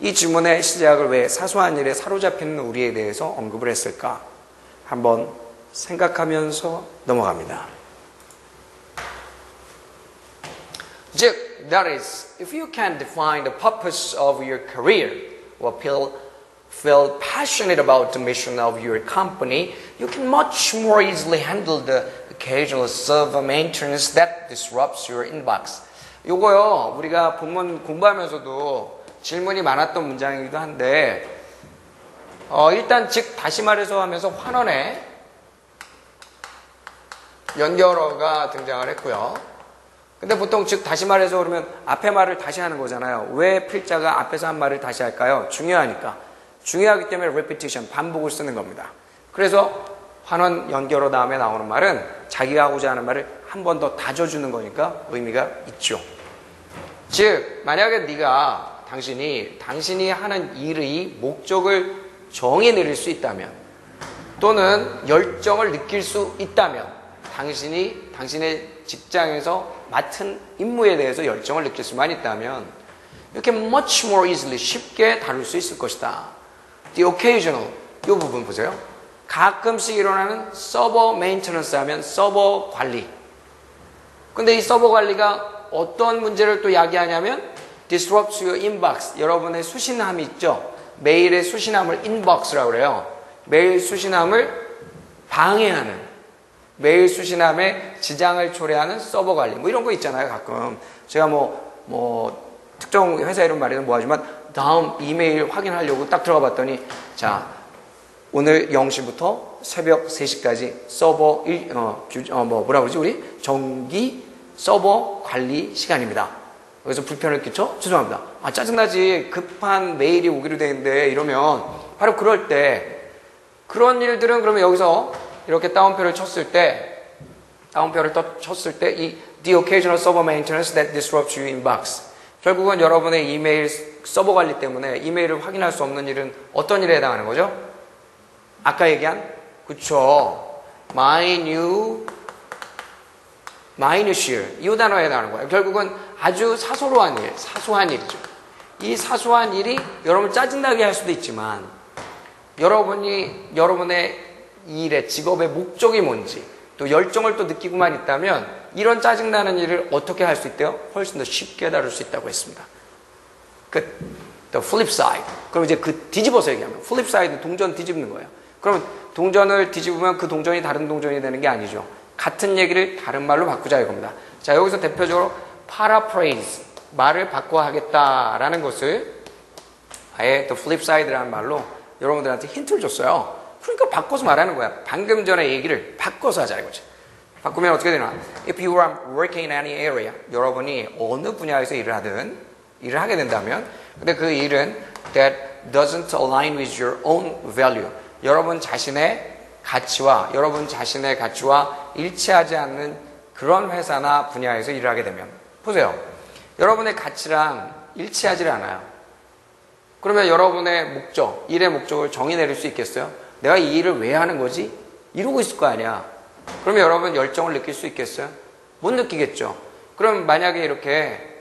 이 질문의 시작을 왜 사소한 일에 사로잡히는 우리에 대해서 언급을 했을까? 한번 생각하면서 넘어갑니다. 즉, that is, if you can define the purpose of your career or feel passionate about the mission of your company, you can much more easily handle the occasional server maintenance that disrupts your inbox. 요거요, 우리가 본문 공부하면서도 질문이 많았던 문장이기도 한데, 일단 즉 다시 말해서 하면서 환원에 연결어가 등장을 했고요. 근데 보통 즉 다시 말해서 그러면 앞에 말을 다시 하는 거잖아요. 왜 필자가 앞에서 한 말을 다시 할까요? 중요하니까. 중요하기 때문에 repetition, 반복을 쓰는 겁니다. 그래서 환원 연결어 다음에 나오는 말은 자기가 하고자 하는 말을 한 번 더 다져주는 거니까 의미가 있죠. 즉 만약에 당신이 하는 일의 목적을 정해 내릴 수 있다면, 또는 열정을 느낄 수 있다면 당신이 당신의 직장에서 맡은 임무에 대해서 열정을 느낄 수만 있다면 이렇게 much more easily 쉽게 다룰 수 있을 것이다. The occasional 이 부분 보세요. 가끔씩 일어나는 서버 메인테넌스 하면 서버 관리. 근데 이 서버 관리가 어떤 문제를 또 야기하냐면 disrupts your inbox. 여러분의 수신함이 있죠. 메일의 수신함을 inbox라고 그래요. 메일 수신함을 방해하는, 메일 수신함에 지장을 초래하는 서버 관리. 뭐 이런 거 있잖아요, 가끔. 제가 특정 회사 이름 말이는 뭐하지만 다음 이메일 확인하려고 딱 들어가 봤더니 자, 오늘 0시부터 새벽 3시까지 서버 뭐라 그러지 우리? 정기 서버 관리 시간입니다. 그래서 불편을 끼쳐? 죄송합니다. 아, 짜증나지. 급한 메일이 오기로 되는데 이러면 바로 그럴 때 그런 일들은 그러면 여기서 이렇게 따옴표를 쳤을 때 이 the occasional server maintenance that disrupts your inbox. 결국은 여러분의 이메일 서버 관리 때문에 이메일을 확인할 수 없는 일은 어떤 일에 해당하는 거죠? 아까 얘기한 그쵸 minutiae 이 단어에 해당하는 거예요. 결국은 아주 사소한 일이죠. 이 사소한 일이 여러분 짜증나게 할 수도 있지만 여러분의 일의 직업의 목적이 뭔지 또 열정을 또 느끼고만 있다면 이런 짜증나는 일을 어떻게 할 수 있대요? 훨씬 더 쉽게 다룰 수 있다고 했습니다. The flip side. 그럼 이제 그 뒤집어서 얘기하면 flip side 동전 뒤집는 거예요. 그러면 동전을 뒤집으면 그 동전이 다른 동전이 되는 게 아니죠. 같은 얘기를 다른 말로 바꾸자 이겁니다. 자, 여기서 대표적으로 paraphrase 말을 바꿔 하겠다라는 것을 아예 the flip side라는 말로 여러분들한테 힌트를 줬어요. 그러니까 바꿔서 말하는 거야. 방금 전에 얘기를 바꿔서 하자 이거지. 바꾸면 어떻게 되나? If you are working in any area, 여러분이 어느 분야에서 일을 하게 된다면, 근데 그 일은 that doesn't align with your own value, 여러분 자신의 가치와 일치하지 않는 그런 회사나 분야에서 일을 하게 되면, 보세요. 여러분의 가치랑 일치하지 않아요. 그러면 여러분의 일의 목적을 정의 내릴 수 있겠어요? 내가 이 일을 왜 하는 거지? 이러고 있을 거 아니야. 그러면 여러분 열정을 느낄 수 있겠어요? 못 느끼겠죠. 그럼 만약에 이렇게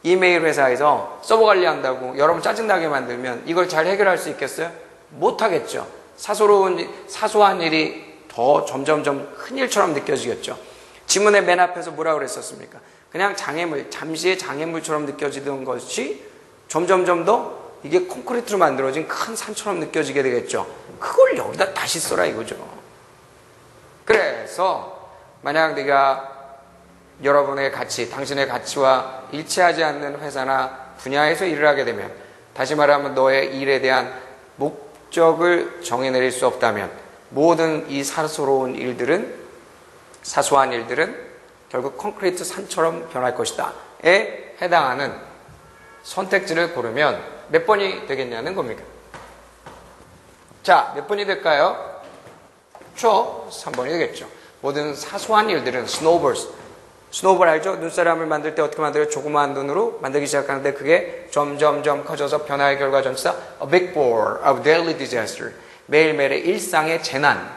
이메일 회사에서 서버 관리한다고 여러분 짜증나게 만들면 이걸 잘 해결할 수 있겠어요? 못 하겠죠. 사소한 일이 더 점점점 큰 일처럼 느껴지겠죠. 지문의 맨 앞에서 뭐라고 그랬었습니까? 그냥 잠시의 장애물처럼 느껴지던 것이 점점점 더 이게 콘크리트로 만들어진 큰 산처럼 느껴지게 되겠죠. 그걸 여기다 다시 써라 이거죠. 그래서 만약 네가 여러분의 가치, 당신의 가치와 일치하지 않는 회사나 분야에서 일을 하게 되면, 다시 말하면 너의 일에 대한 목적을 정해내릴 수 없다면 모든 이 사소한 일들은 결국 콘크리트 산처럼 변할 것이다에 해당하는 선택지를 고르면 몇 번이 되겠냐는 겁니까? 자, 몇 번이 될까요? 3번이 되겠죠. 모든 사소한 일들은 스노우볼 알죠? 눈사람을 만들 때 어떻게 만들어요? 조그마한 눈으로 만들기 시작하는데 그게 점점점 커져서 변화의 결과 전치사 A big ball of daily disaster. 매일매일의 일상의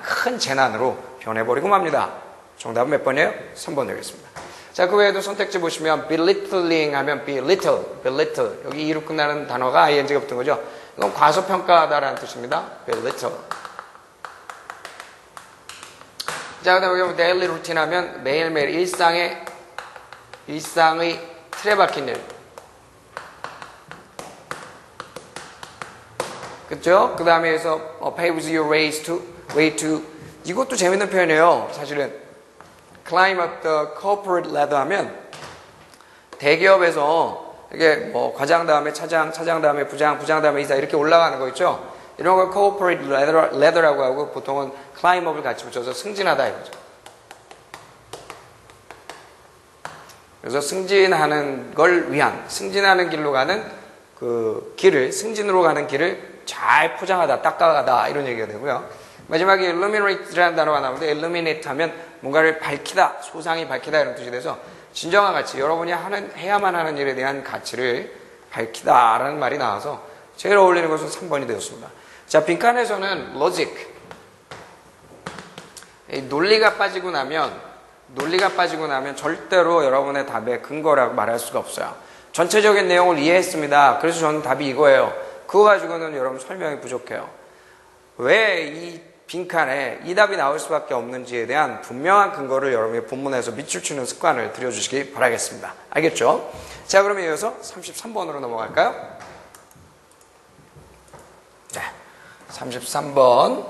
큰 재난으로 변해버리고 맙니다. 정답은 몇 번이에요? 3번 되겠습니다. 자, 그 외에도 선택지 보시면 belittling 하면 belittle. 여기 E로 끝나는 단어가 ing가 붙은 거죠. 이건 과소평가하다라는 뜻입니다. belittle. 자, 그 다음에 여기 daily routine 하면 매일매일 일상의 틀에 박힌 일. 그쵸? 그 다음에 여기서 paves your way to 이것도 재밌는 표현이에요. 사실은 climb up the corporate ladder 하면 대기업에서 이게 과장 다음에 차장 다음에 부장 다음에 이사 이렇게 올라가는 거 있죠? 이런 걸 corporate ladder라고 하고 보통은 climb up을 같이 붙여서 승진하다 이거죠. 그래서 승진하는 길로 가는 그 길을, 승진으로 가는 길을 잘 포장하다, 닦아가다 이런 얘기가 되고요. 마지막에 illuminate라는 단어가 나오는데 illuminate 하면 뭔가를 밝히다, 소상히 밝히다 이런 뜻이 돼서 진정한 가치, 여러분이 해야만 하는 일에 대한 가치를 밝히다라는 말이 나와서 제일 어울리는 것은 3번이 되었습니다. 자, 빈칸에서는 logic, 이 논리가 빠지고 나면 절대로 여러분의 답의 근거라고 말할 수가 없어요. 전체적인 내용을 이해했습니다. 그래서 저는 답이 이거예요. 그거 가지고는 여러분 설명이 부족해요. 왜 이 빈칸에 이 답이 나올 수밖에 없는지에 대한 분명한 근거를 여러분의 본문에서 밑줄 치는 습관을 들여주시기 바라겠습니다. 알겠죠? 자, 그러면 이어서 33번으로 넘어갈까요? 네, 33번.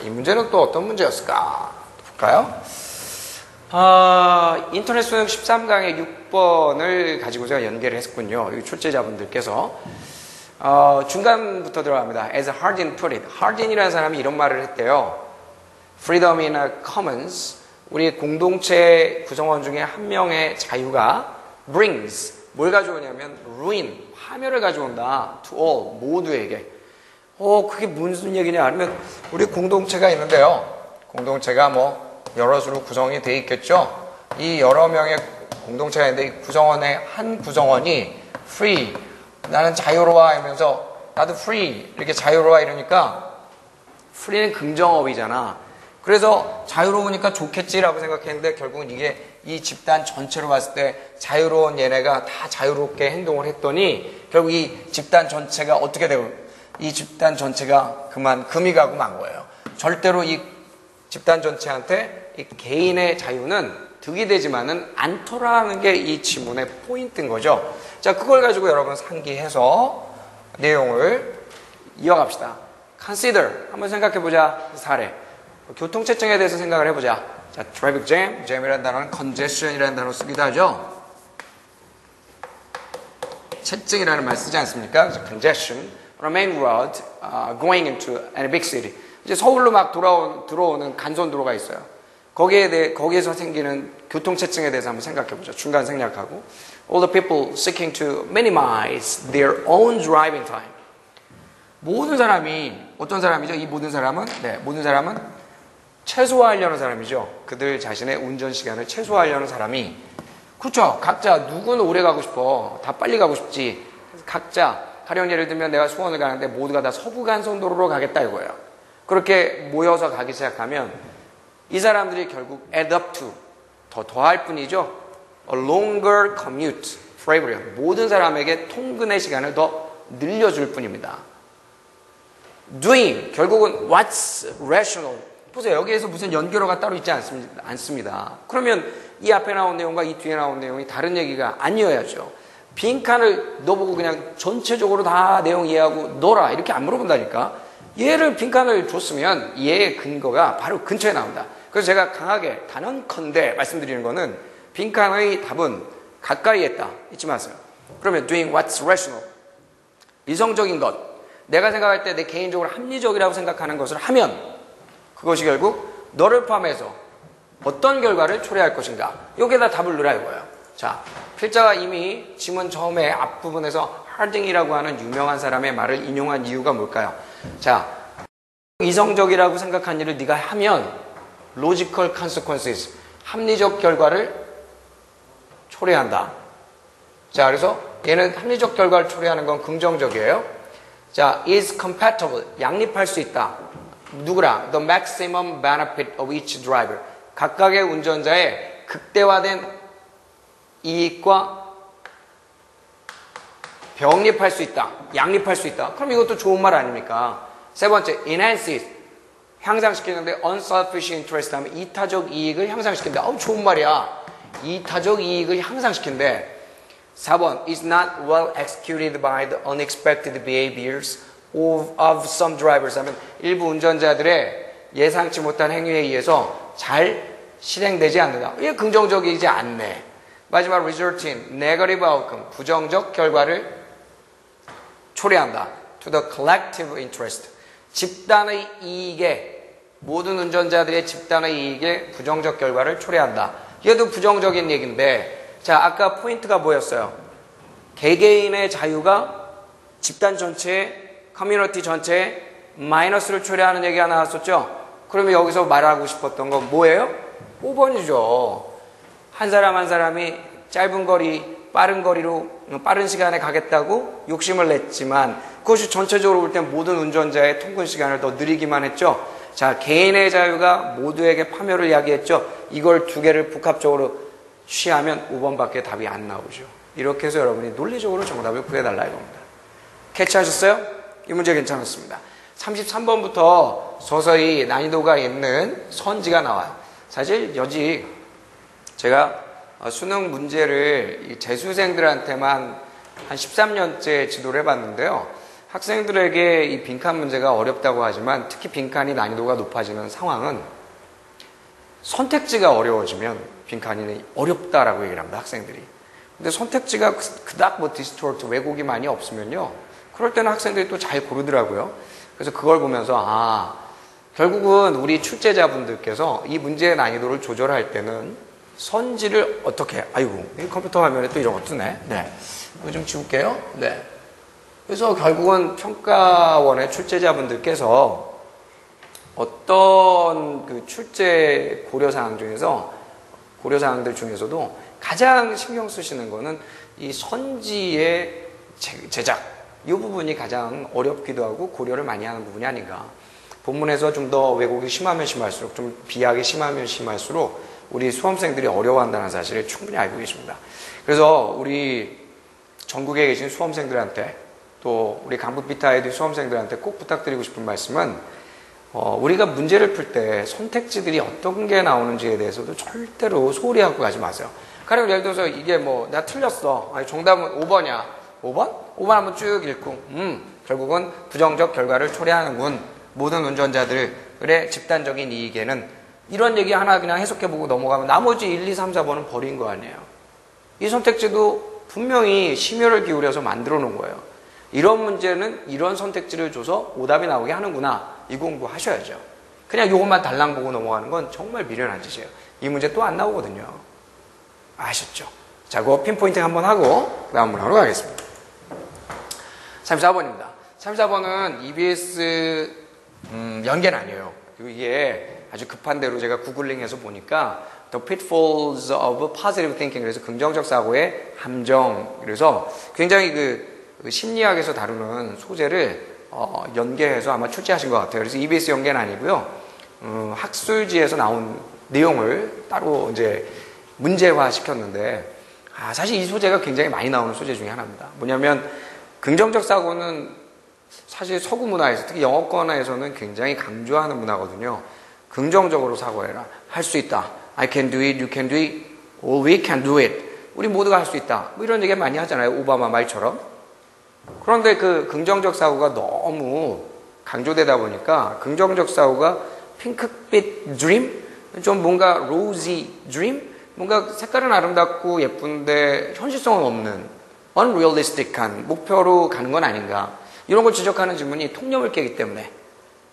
이 문제는 또 어떤 문제였을까? 볼까요? 인터넷 수능 13강의 6번을 가지고 제가 연계를 했군요. 이 출제자분들께서. 중간부터 들어갑니다. As Hardin put it. Hardin이라는 사람이 이런 말을 했대요. Freedom in a commons. 우리 공동체 구성원 중에 한 명의 자유가 brings. 뭘 가져오냐면 ruin. 파멸을 가져온다. To all. 모두에게. 그게 무슨 얘기냐 하면 우리 공동체가 있는데요. 공동체가 뭐 여러 수로 구성이 돼 있겠죠. 이 여러 명의 공동체가 있는데 이 구성원의 한 구성원이 free. 나는 자유로워 하면서 나도 free 이렇게 자유로워 이러니까 free는 긍정어휘잖아. 그래서 자유로우니까 좋겠지라고 생각했는데 결국은 이게 이 집단 전체로 봤을 때 자유로운 얘네가 다 자유롭게 행동을 했더니 결국 이 집단 전체가 어떻게 되고 이 집단 전체가 금이 가고 만 거예요. 절대로 이 집단 전체한테 이 개인의 자유는 득이 되지만은 않더라는 게 이 지문의 포인트인 거죠. 자, 그걸 가지고 여러분 상기해서 내용을 이어갑시다. Consider. 한번 생각해보자. 사례. 교통체증에 대해서 생각을 해보자. 자, traffic jam. jam이라는 단어는 congestion이라는 단어 쓰기도 하죠. 체증이라는 말 쓰지 않습니까? congestion. On a main road, going into a big city. 이제 서울로 막 들어오는 간선도로가 있어요. 거기에서 생기는 교통체증에 대해서 한번 생각해보죠. 중간 생략하고. All the people seeking to minimize their own driving time. 모든 사람이, 어떤 사람이죠? 이 모든 사람은? 네, 모든 사람은 최소화하려는 사람이죠. 그들 자신의 운전 시간을 최소화하려는 사람이. 그렇죠. 각자, 누구는 오래 가고 싶어. 다 빨리 가고 싶지. 각자, 가령 예를 들면 내가 수원을 가는데 모두가 다 서부 간선도로로 가겠다 이거예요. 그렇게 모여서 가기 시작하면 이 사람들이 결국 add up to 더할 뿐이죠. A longer commute for everyone. 모든 사람에게 통근의 시간을 더 늘려줄 뿐입니다. Doing 결국은 what's rational. 보세요. 여기에서 무슨 연결어가 따로 있지 않습니다. 그러면 이 앞에 나온 내용과 이 뒤에 나온 내용이 다른 얘기가 아니어야죠. 빈칸을 넣어보고 그냥 전체적으로 다 내용 이해하고 넣어라 이렇게 안 물어본다니까. 얘를 빈칸을 줬으면 얘의 근거가 바로 근처에 나온다. 그래서 제가 강하게 단언컨대 말씀드리는 거는 빈칸의 답은 가까이 했다. 잊지 마세요. 그러면 doing what's rational. 이성적인 것. 내가 생각할 때 내 개인적으로 합리적이라고 생각하는 것을 하면 그것이 결국 너를 포함해서 어떤 결과를 초래할 것인가. 여기에다 답을 넣으라 이거예요. 자, 필자가 이미 지문 처음에 앞부분에서 하딩이라고 하는 유명한 사람의 말을 인용한 이유가 뭘까요? 자, 이성적이라고 생각한 일을 네가 하면 logical consequences, 합리적 결과를 초래한다. 자, 그래서 얘는 합리적 결과를 초래하는 건 긍정적이에요. 자, is compatible, 양립할 수 있다. 누구랑? The maximum benefit of each driver. 각각의 운전자의 극대화된 이익과 병립할 수 있다. 양립할 수 있다. 그럼 이것도 좋은 말 아닙니까? 세 번째, enhances. 향상시키는데 unselfish interest 하면 이타적 이익을 향상시킨다. 좋은 말이야. 이타적 이익을 향상시킨대. 4번, is not well executed by the unexpected behaviors of some drivers 하면 일부 운전자들의 예상치 못한 행위에 의해서 잘 실행되지 않는다. 이게 긍정적이지 않네. 마지막 result in negative outcome, 부정적 결과를 초래한다. To the collective interest, 집단의 이익에, 모든 운전자들의 집단의 이익에 부정적 결과를 초래한다. 얘도 부정적인 얘기인데, 자, 아까 포인트가 뭐였어요? 개개인의 자유가 집단 전체에, 커뮤니티 전체에 마이너스를 초래하는 얘기가 나왔었죠? 그러면 여기서 말하고 싶었던 건 뭐예요? 5번이죠. 한 사람 한 사람이 짧은 거리, 빠른 거리로 빠른 시간에 가겠다고 욕심을 냈지만 그것이 전체적으로 볼 때 모든 운전자의 통근 시간을 더 느리기만 했죠. 자, 개인의 자유가 모두에게 파멸을 이야기했죠. 이걸 두 개를 복합적으로 취하면 5번밖에 답이 안 나오죠. 이렇게 해서 여러분이 논리적으로 정답을 구해달라 이겁니다. 캐치하셨어요? 이 문제 괜찮았습니다. 33번부터 서서히 난이도가 있는 선지가 나와요. 사실 여지 제가 수능 문제를 재수생들한테만 한 13년째 지도를 해봤는데요. 학생들에게 이 빈칸 문제가 어렵다고 하지만 특히 빈칸이 난이도가 높아지는 상황은 선택지가 어려워지면 빈칸이 어렵다라고 얘기를 합니다. 학생들이. 근데 선택지가 그닥 뭐 디스토트 왜곡이 많이 없으면요. 그럴 때는 학생들이 또 잘 고르더라고요. 그래서 그걸 보면서 결국은 우리 출제자분들께서 이 문제의 난이도를 조절할 때는 선지를 어떻게 이 컴퓨터 화면에 또 이런 거 뜨네. 네. 이거 좀 지울게요. 네. 그래서 결국은 평가원의 출제자분들께서 어떤 그 출제 고려사항들 중에서도 가장 신경 쓰시는 거는 이 선지의 제작, 이 부분이 가장 어렵기도 하고 고려를 많이 하는 부분이 아닌가. 본문에서 좀 더 왜곡이 심하면 심할수록, 좀 비약이 심하면 심할수록 우리 수험생들이 어려워한다는 사실을 충분히 알고 계십니다. 그래서 우리 전국에 계신 수험생들한테 또 우리 강북비타에도 수험생들한테 꼭 부탁드리고 싶은 말씀은 우리가 문제를 풀 때 선택지들이 어떤 게 나오는지에 대해서도 절대로 소홀히 하고 가지 마세요. 가령 예를 들어서 이게 나 틀렸어. 정답은 5번이야. 5번? 5번 한번 쭉 읽고 결국은 부정적 결과를 초래하는군. 모든 운전자들의 집단적인 이익에는 이런 얘기 하나 그냥 해석해보고 넘어가면 나머지 1, 2, 3, 4번은 버린 거 아니에요. 이 선택지도 분명히 심혈을 기울여서 만들어 놓은 거예요. 이런 문제는 이런 선택지를 줘서 오답이 나오게 하는구나. 이 공부 하셔야죠. 그냥 이것만 달랑 보고 넘어가는 건 정말 미련한 짓이에요. 이 문제 또 안 나오거든요. 아셨죠? 자, 그거 핀포인팅 한번 하고 다음 문항으로 가겠습니다. 34번입니다. 34번은 EBS 연계는 아니에요. 그리고 이게 아주 급한 대로 제가 구글링해서 보니까 The Pitfalls of Positive Thinking, 그래서 긍정적 사고의 함정, 그래서 굉장히 그 심리학에서 다루는 소재를 연계해서 아마 출제하신 것 같아요. 그래서 EBS 연계는 아니고요. 학술지에서 나온 내용을 따로 이제 문제화 시켰는데, 사실 이 소재가 굉장히 많이 나오는 소재 중에 하나입니다. 뭐냐면, 긍정적 사고는 사실 서구 문화에서, 특히 영어권에서는 굉장히 강조하는 문화거든요. 긍정적으로 사고해라. 할 수 있다. I can do it, you can do it, or we can do it. 우리 모두가 할 수 있다. 뭐 이런 얘기 많이 하잖아요. 오바마 말처럼. 그런데 그 긍정적 사고가 너무 강조되다 보니까 긍정적 사고가 핑크빛 드림? 좀 뭔가 로지 드림? 뭔가 색깔은 아름답고 예쁜데 현실성은 없는 unrealistic한 목표로 가는 건 아닌가. 이런 걸 지적하는 질문이 통념을 깨기 때문에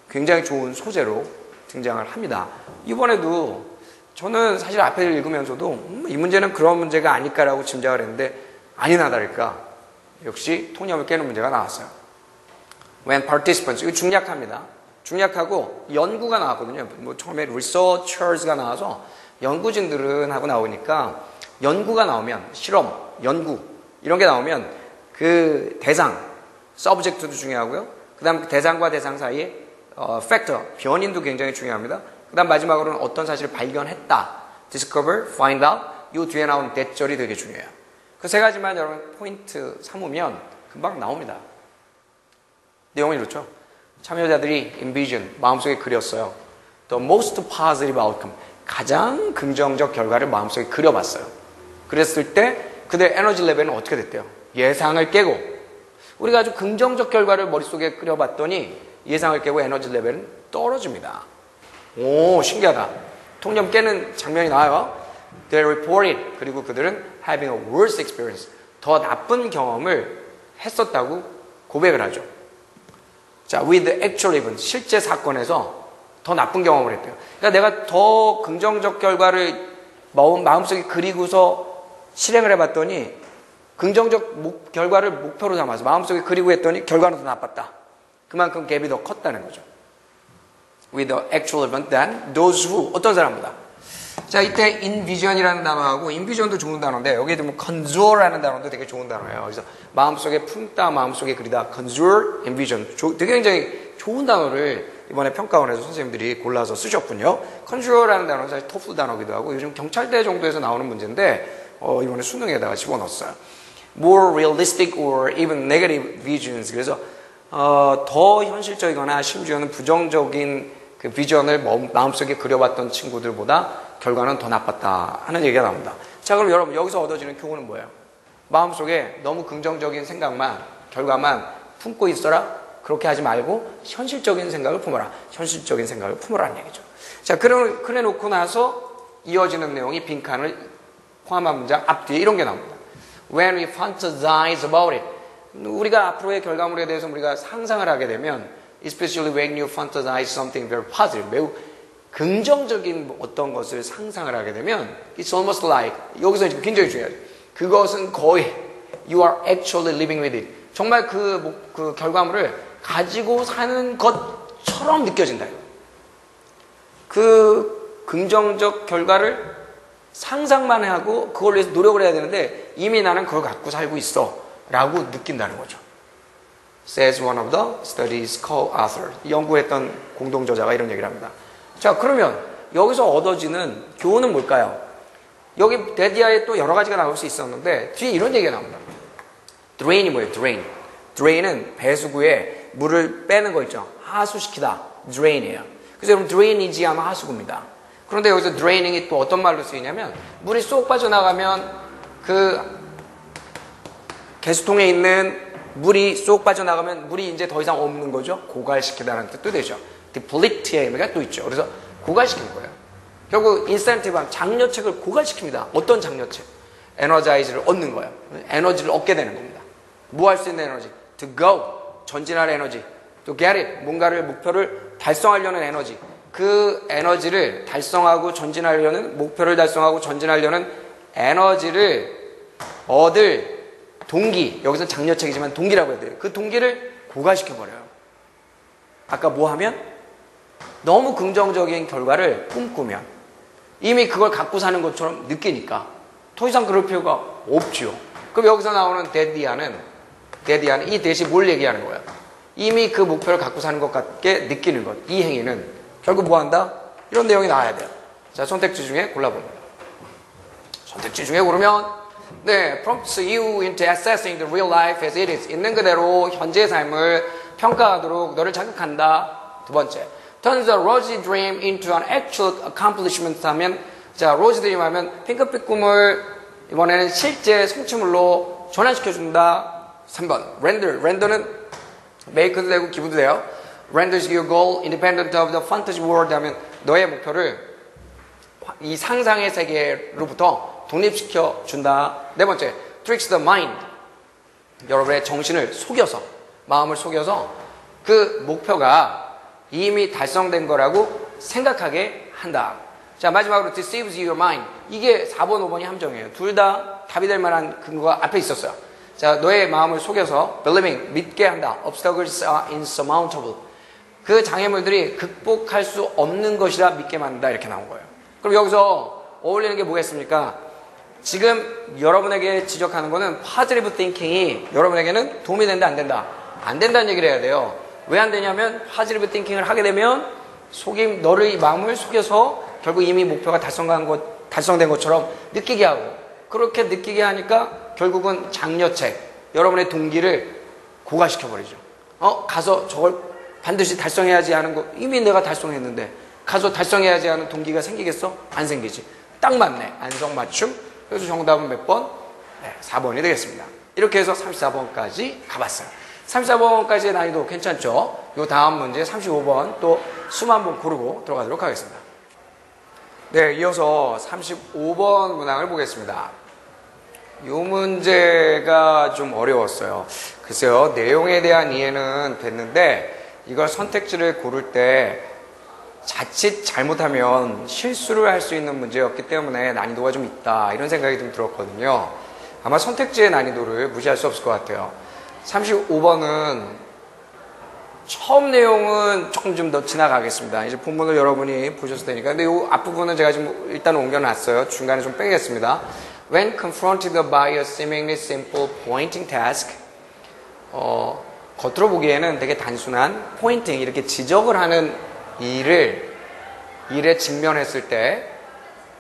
굉장히 좋은 소재로 등장을 합니다. 이번에도 저는 사실 앞에 읽으면서도 이 문제는 그런 문제가 아닐까라고 짐작을 했는데 아니나 다를까 역시 통념을 깨는 문제가 나왔어요. When participants, 이거 중략합니다. 중략하고 연구가 나왔거든요. 처음에 researchers가 나와서 연구진들은 하고 나오니까 연구가 나오면 실험, 연구 이런 게 나오면 그 대상, subject도 중요하고요. 그 다음 대상과 대상 사이에 factor, 변인도 굉장히 중요합니다. 그 다음 마지막으로는 어떤 사실을 발견했다. discover, find out. 이 뒤에 나오는 대절이 되게 중요해요. 그 세 가지만 여러분 포인트 삼으면 금방 나옵니다. 내용은 이렇죠. 참여자들이 envision, 마음속에 그렸어요. The most positive outcome, 가장 긍정적 결과를 마음속에 그려봤어요. 그랬을 때 그들의 에너지 레벨은 어떻게 됐대요? 예상을 깨고, 우리가 아주 긍정적 결과를 머릿속에 그려봤더니 예상을 깨고 에너지 레벨은 떨어집니다. 오, 신기하다. 통념 깨는 장면이 나와요. They reported, 그리고 그들은 having a worse experience, 더 나쁜 경험을 했었다고 고백을 하죠. 자, with actual event, 실제 사건에서 더 나쁜 경험을 했대요. 그러니까 내가 더 긍정적 결과를 마음속에 그리고서 실행을 해봤더니 긍정적 결과를 목표로 삼아서 마음속에 그리고 했더니 결과는 더 나빴다. 그만큼 갭이 더 컸다는 거죠. With the actual event than those who, 어떤 사람보다. 자, 이때 envision이라는 단어하고 envision도 좋은 단어인데 여기에 뭐 conjure라는 단어도 되게 좋은 단어예요. 그래서 마음속에 품다, 마음속에 그리다, conjure, envision. 되게 굉장히 좋은 단어를 이번에 평가원에서 선생님들이 골라서 쓰셨군요. 컨트롤이라는 단어는 사실 토플 단어기도 하고 요즘 경찰대 정도에서 나오는 문제인데 이번에 수능에다가 집어넣었어요. More realistic or even negative visions. 그래서 더 현실적이거나 심지어는 부정적인 그 비전을 마음속에 그려봤던 친구들보다 결과는 더 나빴다 하는 얘기가 나옵니다. 자, 그럼 여러분 여기서 얻어지는 교훈은 뭐예요? 마음속에 너무 긍정적인 생각만, 결과만 품고 있어라. 그렇게 하지 말고 현실적인 생각을 품어라. 현실적인 생각을 품으라는 얘기죠. 자, 그래 놓고 나서 이어지는 내용이 빈칸을 포함한 문장 앞뒤에 이런 게 나옵니다. When we fantasize about it. 우리가 앞으로의 결과물에 대해서 우리가 상상을 하게 되면 especially when you fantasize something very positive. 매우 긍정적인 어떤 것을 상상을 하게 되면 it's almost like 여기서 굉장히 중요해요. 그것은 거의 you are actually living with it. 정말 그 결과물을 가지고 사는 것처럼 느껴진다. 그 긍정적 결과를 상상만 하고 그걸 위해서 노력을 해야 되는데 이미 나는 그걸 갖고 살고 있어 라고 느낀다는 거죠. Says one of the studies co-author. 연구했던 공동저자가 이런 얘기를 합니다. 자, 그러면 여기서 얻어지는 교훈은 뭘까요? 여기 데디아에 또 여러 가지가 나올 수 있었는데 뒤에 이런 얘기가 나옵니다. Drain이 뭐예요? Drain. Drain은 배수구에 물을 빼는 거 있죠. 하수시키다. Drain이에요. 그래서 여러분 drain이지 하면 하수구입니다. 그런데 여기서 draining이 또 어떤 말로 쓰이냐면 물이 쏙 빠져나가면 그 개수통에 있는 물이 쏙 빠져나가면 물이 이제 더 이상 없는 거죠. 고갈시키다라는 뜻도 되죠. deplete의 의미가 또 있죠. 그래서 고갈시키는 거예요. 결국 인센티브한 장려책을 고갈시킵니다. 어떤 장려책? 에너자이즈를 얻는 거예요. 에너지를 얻게 되는 겁니다. 뭐 할 수 있는 에너지? To go, 전진할 에너지. To get it, 뭔가를 목표를 달성하려는 에너지. 그 에너지를 달성하고 전진하려는, 목표를 달성하고 전진하려는 에너지를 얻을 동기, 여기서 장려책이지만 동기라고 해야 돼요. 그 동기를 고갈시켜버려요. 아까 뭐 하면? 너무 긍정적인 결과를 꿈꾸면 이미 그걸 갖고 사는 것처럼 느끼니까 더 이상 그럴 필요가 없죠. 그럼 여기서 나오는 데디아는 이 대신 뭘 얘기하는 거예요? 이미 그 목표를 갖고 사는 것 같게 느끼는 것. 이 행위는 결국 뭐 한다? 이런 내용이 나와야 돼요. 자, 선택지 중에 골라봅니다. 선택지 중에 고르면 prompts you into assessing the real life as it is. 있는 그대로 현재의 삶을 평가하도록 너를 자극한다. 두 번째, turns a rosy dream into an actual accomplishment 하면, 자, rosy dream 하면 핑크빛 꿈을 이번에는 실제 성취물로 전환시켜준다. 3번, render는 make도 되고 기부도 돼요. renders your goal independent of the fantasy world 하면 너의 목표를 이 상상의 세계로부터 독립시켜 준다. 네 번째, tricks the mind. 여러분의 정신을 속여서, 마음을 속여서 그 목표가 이미 달성된 거라고 생각하게 한다. 자, 마지막으로 deceives your mind. 이게 4번, 5번이 함정이에요. 둘 다 답이 될 만한 근거가 앞에 있었어요. 자, 너의 마음을 속여서 believing, 믿게 한다. Obstacles are insurmountable. 그 장애물들이 극복할 수 없는 것이라 믿게 만든다. 이렇게 나온 거예요. 그럼 여기서 어울리는 게 뭐겠습니까? 지금 여러분에게 지적하는 거는 positive thinking이 여러분에게는 도움이 된다, 안 된다? 안 된다는 얘기를 해야 돼요. 왜 안 되냐면 positive thinking을 하게 되면 너를 마음을 속여서 결국 이미 목표가 달성된 것처럼 느끼게 하고, 그렇게 느끼게 하니까 결국은 장려책, 여러분의 동기를 고갈시켜버리죠. 가서 저걸 반드시 달성해야지 하는 거 이미 내가 달성했는데 가서 달성해야지 하는 동기가 생기겠어? 안 생기지. 딱 맞네. 안성맞춤. 그래서 정답은 몇 번? 4번이 되겠습니다. 이렇게 해서 34번까지 가봤어요. 34번까지의 난이도 괜찮죠? 요 다음 문제 35번 또 수만 번 고르고 들어가도록 하겠습니다. 네, 이어서 35번 문항을 보겠습니다. 이 문제가 좀 어려웠어요. 글쎄요, 내용에 대한 이해는 됐는데 이걸 선택지를 고를 때 자칫 잘못하면 실수를 할 수 있는 문제였기 때문에 난이도가 좀 있다, 이런 생각이 좀 들었거든요. 아마 선택지의 난이도를 무시할 수 없을 것 같아요. 35번은 처음 내용은 조금 좀 더 지나가겠습니다. 이제 본문을 여러분이 보셨을 테니까. 근데 이 앞부분은 제가 지금 일단 옮겨놨어요. 중간에 좀 빼겠습니다. When confronted by a seemingly simple pointing task, 겉으로 보기에는 되게 단순한 포인팅, 이렇게 지적을 하는 일에 직면했을 때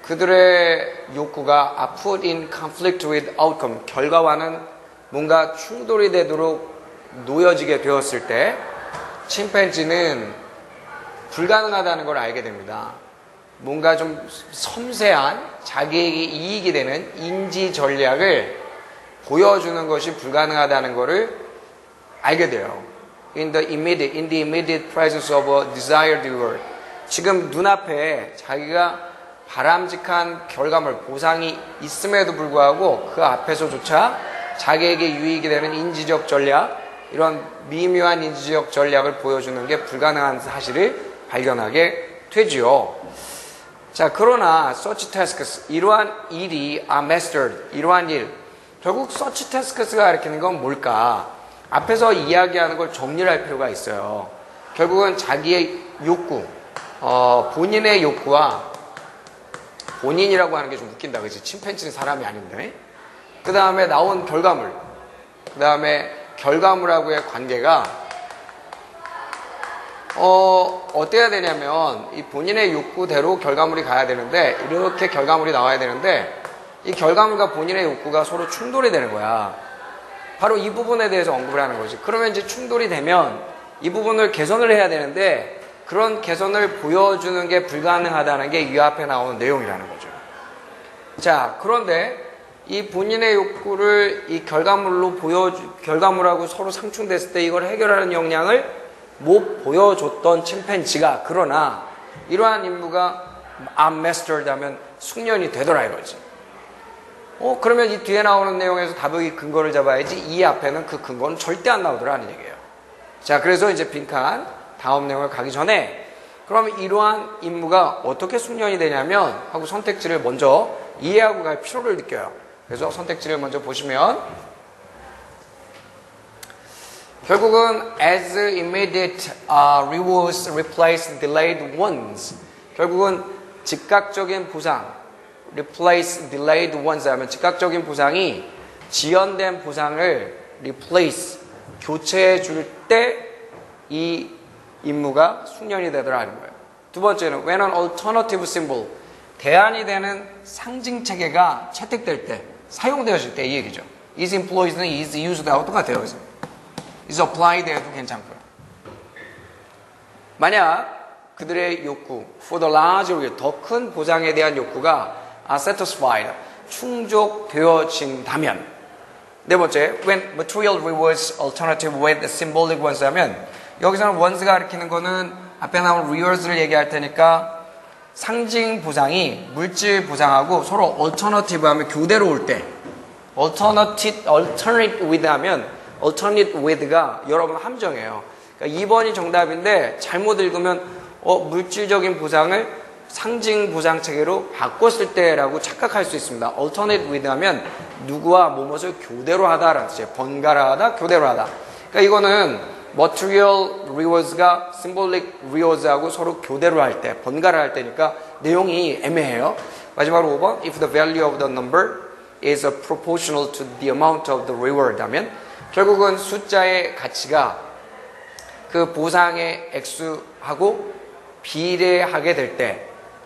그들의 욕구가 are put in conflict with outcome, 결과와는 뭔가 충돌이 되도록 놓여지게 되었을 때 침팬지는 불가능하다는 걸 알게 됩니다. 뭔가 좀 섬세한 자기에게 이익이 되는 인지 전략을 보여주는 것이 불가능하다는 것을 알게 돼요. in the immediate presence of a desired reward. 지금 눈앞에 자기가 바람직한 결과물, 보상이 있음에도 불구하고 그 앞에서조차 자기에게 유익이 되는 인지적 전략, 이런 미묘한 인지적 전략을 보여주는 게 불가능한 사실을 발견하게 되지요. 자, 그러나 such tasks, 이러한 일이 are mastered, 이러한 일, 결국 such tasks가 가리키는 건 뭘까? 앞에서 이야기하는 걸 정리를 할 필요가 있어요. 결국은 자기의 욕구, 본인의 욕구와 본인이라고 하는 게 좀 웃긴다, 그치? 침팬지는 사람이 아닌데. 그 다음에 나온 결과물, 그 다음에 결과물하고의 관계가 어때야 되냐면 이 본인의 욕구대로 결과물이 가야 되는데, 이렇게 결과물이 나와야 되는데 이 결과물과 본인의 욕구가 서로 충돌이 되는 거야. 바로 이 부분에 대해서 언급을 하는 거지. 그러면 이제 충돌이 되면 이 부분을 개선을 해야 되는데 그런 개선을 보여주는 게 불가능하다는 게 이 앞에 나오는 내용이라는 거죠. 자, 그런데 이 본인의 욕구를 이 결과물하고 서로 상충됐을 때 이걸 해결하는 역량을 못 보여줬던 침팬지가, 그러나 이러한 임무가 unmastered 하면 숙련이 되더라 이거지. 그러면 이 뒤에 나오는 내용에서 답의 근거를 잡아야지 이 앞에는 그 근거는 절대 안 나오더라는 얘기예요. 자, 그래서 이제 빈칸 다음 내용을 가기 전에 그러면 이러한 임무가 어떻게 숙련이 되냐면 하고 선택지를 먼저 이해하고 갈 필요를 느껴요. 그래서 선택지를 먼저 보시면 결국은 as immediate rewards replace delayed ones, 결국은 즉각적인 보상 replace delayed ones 하면 즉각적인 보상이 지연된 보상을 replace 교체해 줄 때 이 임무가 숙련이 되더라는 거예요. 두 번째는 when an alternative symbol, 대안이 되는 상징 체계가 채택될 때, 사용되어질 때 이 얘기죠. is employed는 is used하고 똑같아요. 그래서 is applied 해도 괜찮고요. 만약 그들의 욕구 for the larger, 더 큰 보상에 대한 욕구가 are satisfied, 충족되어진다면. 네 번째, when material rewards alternative with symbolic ones 하면 여기서는 ones가 가리키는 거는 앞에 나온 rewards를 얘기할 테니까 상징 보상이 물질 보상하고 서로 alternative 하면 교대로 올 때, alternate with 하면 alternate with가 여러분 함정이에요. 그러니까 2번이 정답인데 잘못 읽으면 물질적인 보상을 상징 보상 체계로 바꿨을 때라고 착각할 수 있습니다. alternate with 하면 누구와 무엇을 교대로 하다라는 뜻이에요. 번갈아 하다, 교대로 하다. 그러니까 이거는 material rewards가 symbolic rewards하고 서로 교대로 할 때, 번갈아 할 때니까 내용이 애매해요. 마지막으로 5번, if the value of the number is proportional to the amount of the reward 하면 결국은 숫자의 가치가 그 보상의 액수하고 비례하게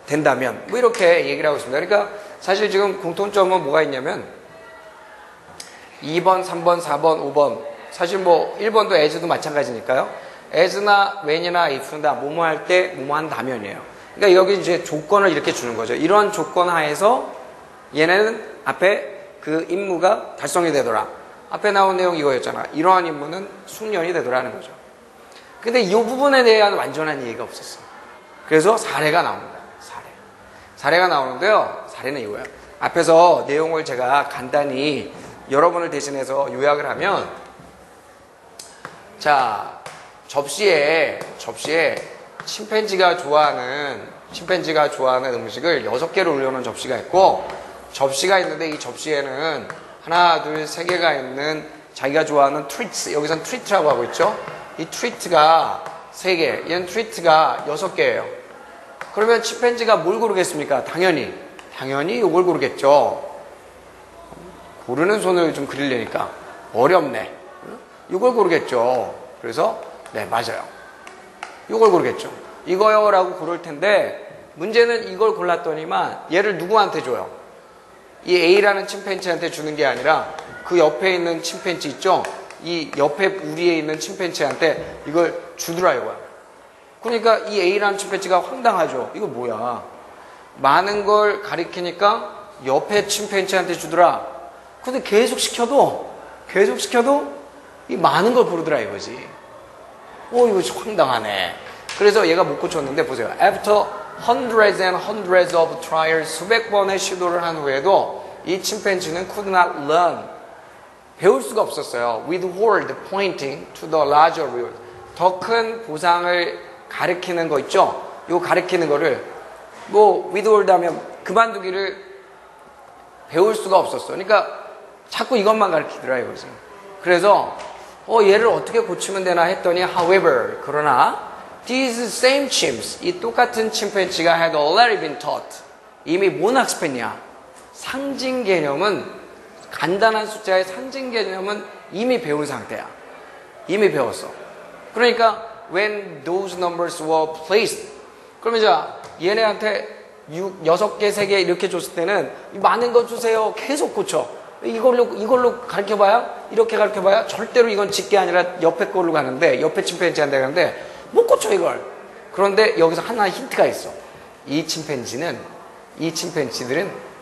된다면 뭐 이렇게 얘기를 하고 있습니다. 그러니까 사실 지금 공통점은 뭐가 있냐면 2번, 3번, 4번, 5번, 사실 뭐 1번도 as도 마찬가지니까요. as나 when이나 if는 다 뭐뭐 할 때 뭐뭐 한다면이에요. 그러니까 여기 이제 조건을 이렇게 주는 거죠. 이런 조건 하에서 얘네는 앞에 그 임무가 달성이 되더라. 앞에 나온 내용 이거였잖아. 이러한 임무는 숙련이 되더라는 거죠. 근데 이 부분에 대한 완전한 이해가 없었어. 그래서 사례가 나옵니다. 사례가 나오는데요. 사례는 이거예요. 앞에서 내용을 제가 간단히 여러분을 대신해서 요약을 하면, 자, 접시에 침팬지가 좋아하는 음식을 6개를 올려놓은 접시가 있고, 접시가 있는데 이 접시에는 하나, 둘, 세 개가 있는 자기가 좋아하는 트리트, 여기선 트리트라고 하고 있죠. 이 트리트가 3개, 얘는 트리트가 6개예요. 그러면 침팬지가 뭘 고르겠습니까? 당연히 이걸 고르겠죠. 고르는 손을 좀 그리려니까 어렵네. 이걸 고르겠죠. 그래서 네, 맞아요. 이걸 고르겠죠. 이거요 라고 고를 텐데 문제는 이걸 골랐더니만 얘를 누구한테 줘요? 이 A라는 침팬지한테 주는 게 아니라 그 옆에 있는 침팬지 있죠? 이 옆에 우리에 있는 침팬지한테 이걸 주더라 이거야. 그러니까 이 A라는 침팬지가 황당하죠. 이거 뭐야. 많은 걸 가리키니까 옆에 침팬지한테 주더라. 근데 계속 시켜도 이 많은 걸 고르더라 이거지. 이거 황당하네. 그래서 얘가 못 고쳤는데 보세요. After hundreds and hundreds of trials, 수백 번의 시도를 한 후에도 이 침팬지는 could not learn, 배울 수가 없었어요. Withhold pointing to the larger reward. 더 큰 보상을 가리키는 거 있죠? 이거 가리키는 거를 withhold 하면 그만두기를 배울 수가 없었어. 그러니까 자꾸 이것만 가리키더라 이거지. 그래서 얘를 어떻게 고치면 되나 했더니 however, 그러나 these same chimps, 이 똑같은 침팬지가 had already been taught. 이미 뭔 학습했냐? 상징 개념은, 간단한 숫자의 상징 개념은 이미 배운 상태야. 이미 배웠어. 그러니까 when those numbers were placed, 그러면 자 얘네한테 6개, 3개 이렇게 줬을 때는 많은 거 주세요. 계속 고쳐. 이걸로 가르쳐봐야, 이렇게 가르쳐봐야 절대로 이건 직계 아니라 옆에 걸로 가는데, 옆에 침팬지한테 가는데 못 고쳐 이걸. 그런데 여기서 하나 힌트가 있어. 이 침팬지들은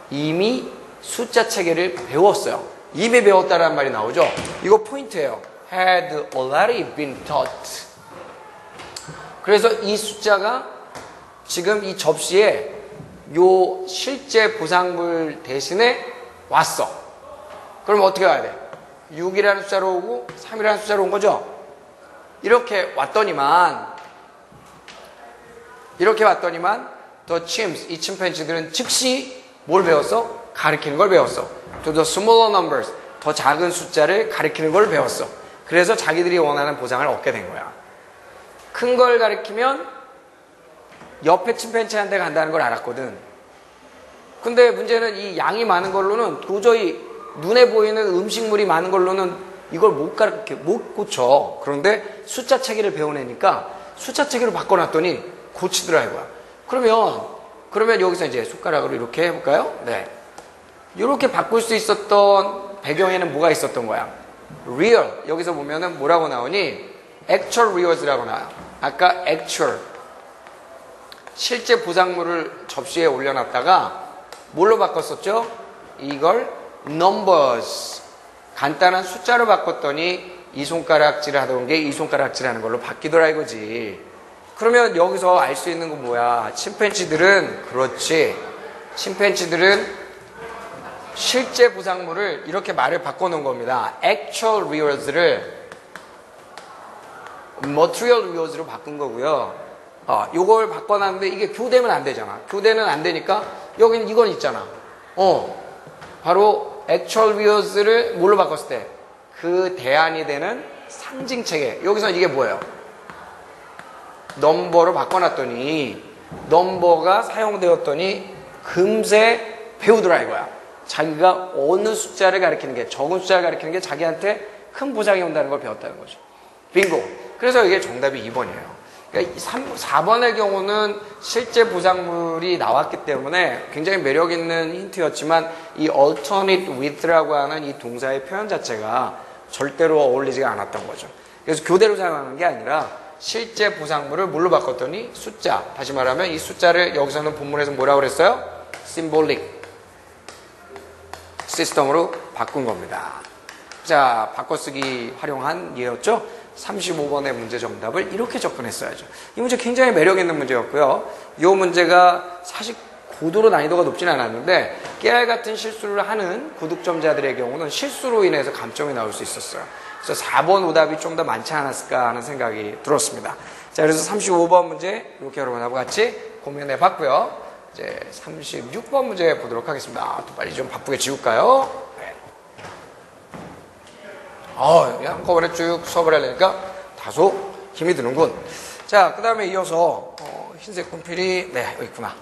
이미 숫자 체계를 배웠어요. 이미 배웠다라는 말이 나오죠. 이거 포인트예요. had already been taught. 그래서 이 숫자가 지금 이 접시에 요 실제 보상물 대신에 왔어. 그럼 어떻게 와야 돼? 6이라는 숫자로 오고 3이라는 숫자로 온 거죠? 이렇게 왔더니만 the chimps, 이 침팬지들은 즉시 뭘 배웠어? 가리키는 걸 배웠어. To the smaller numbers, 더 작은 숫자를 가리키는 걸 배웠어. 그래서 자기들이 원하는 보상을 얻게 된 거야. 큰 걸 가리키면 옆에 침팬지한테 간다는 걸 알았거든. 근데 문제는 이 양이 많은 걸로는 도저히 눈에 보이는 음식물이 많은 걸로는 이걸 못 고쳐. 그런데 숫자 체계를 배워내니까 숫자 체계로 바꿔놨더니 고치더라 이거야. 그러면 여기서 이제 손가락으로 이렇게 해볼까요? 네. 이렇게 바꿀 수 있었던 배경에는 뭐가 있었던 거야? real. 여기서 보면은 뭐라고 나오니? actual rewards라고 나와요. 아까 actual. 실제 보상물을 접시에 올려놨다가 뭘로 바꿨었죠? 이걸 numbers. 간단한 숫자로 바꿨더니 이 손가락질 하던 게 이 손가락질 하는 걸로 바뀌더라 이거지. 그러면 여기서 알 수 있는 건 뭐야? 침팬지들은 실제 보상물을 이렇게 말을 바꿔놓은 겁니다. actual rewards를 material rewards로 바꾼 거고요. 요걸 바꿔놨는데 이게 교대면 안 되잖아. 교대는 안 되니까 여기는 이건 있잖아. 바로 actual rewards를 뭘로 바꿨을 때? 그 대안이 되는 상징 체계. 여기서 이게 뭐예요? 넘버로 바꿔놨더니 넘버가 사용되었더니 금세 배우더라 이거야. 자기가 어느 숫자를 가리키는 게, 적은 숫자를 가리키는 게 자기한테 큰 보상이 온다는 걸 배웠다는 거죠. 빙고. 그래서 이게 정답이 2번이에요. 그러니까 4번의 경우는 실제 보상물이 나왔기 때문에 굉장히 매력 있는 힌트였지만 이 alternate with라고 하는 이 동사의 표현 자체가 절대로 어울리지가 않았던 거죠. 그래서 교대로 사용하는 게 아니라 실제 보상물을 뭘로 바꿨더니 숫자. 다시 말하면 이 숫자를 여기서는 본문에서 뭐라고 그랬어요? symbolic 시스템으로 바꾼 겁니다. 자, 바꿔쓰기 활용한 예였죠? 35번의 문제 정답을 이렇게 접근했어야죠. 이 문제 굉장히 매력 있는 문제였고요. 이 문제가 사실 고도로 난이도가 높진 않았는데 깨알 같은 실수를 하는 고득점자들의 경우는 실수로 인해서 감점이 나올 수 있었어요. 그래서 4번 오답이 좀 더 많지 않았을까 하는 생각이 들었습니다. 자, 그래서 35번 문제 이렇게 여러분하고 같이 고민해 봤고요. 이제 36번 문제 보도록 하겠습니다. 또 빨리 좀 바쁘게 지울까요? 네. 한꺼번에 쭉 수업을 하려니까 다소 힘이 드는군. 자, 그 다음에 이어서 흰색 분필이 여기 있구나.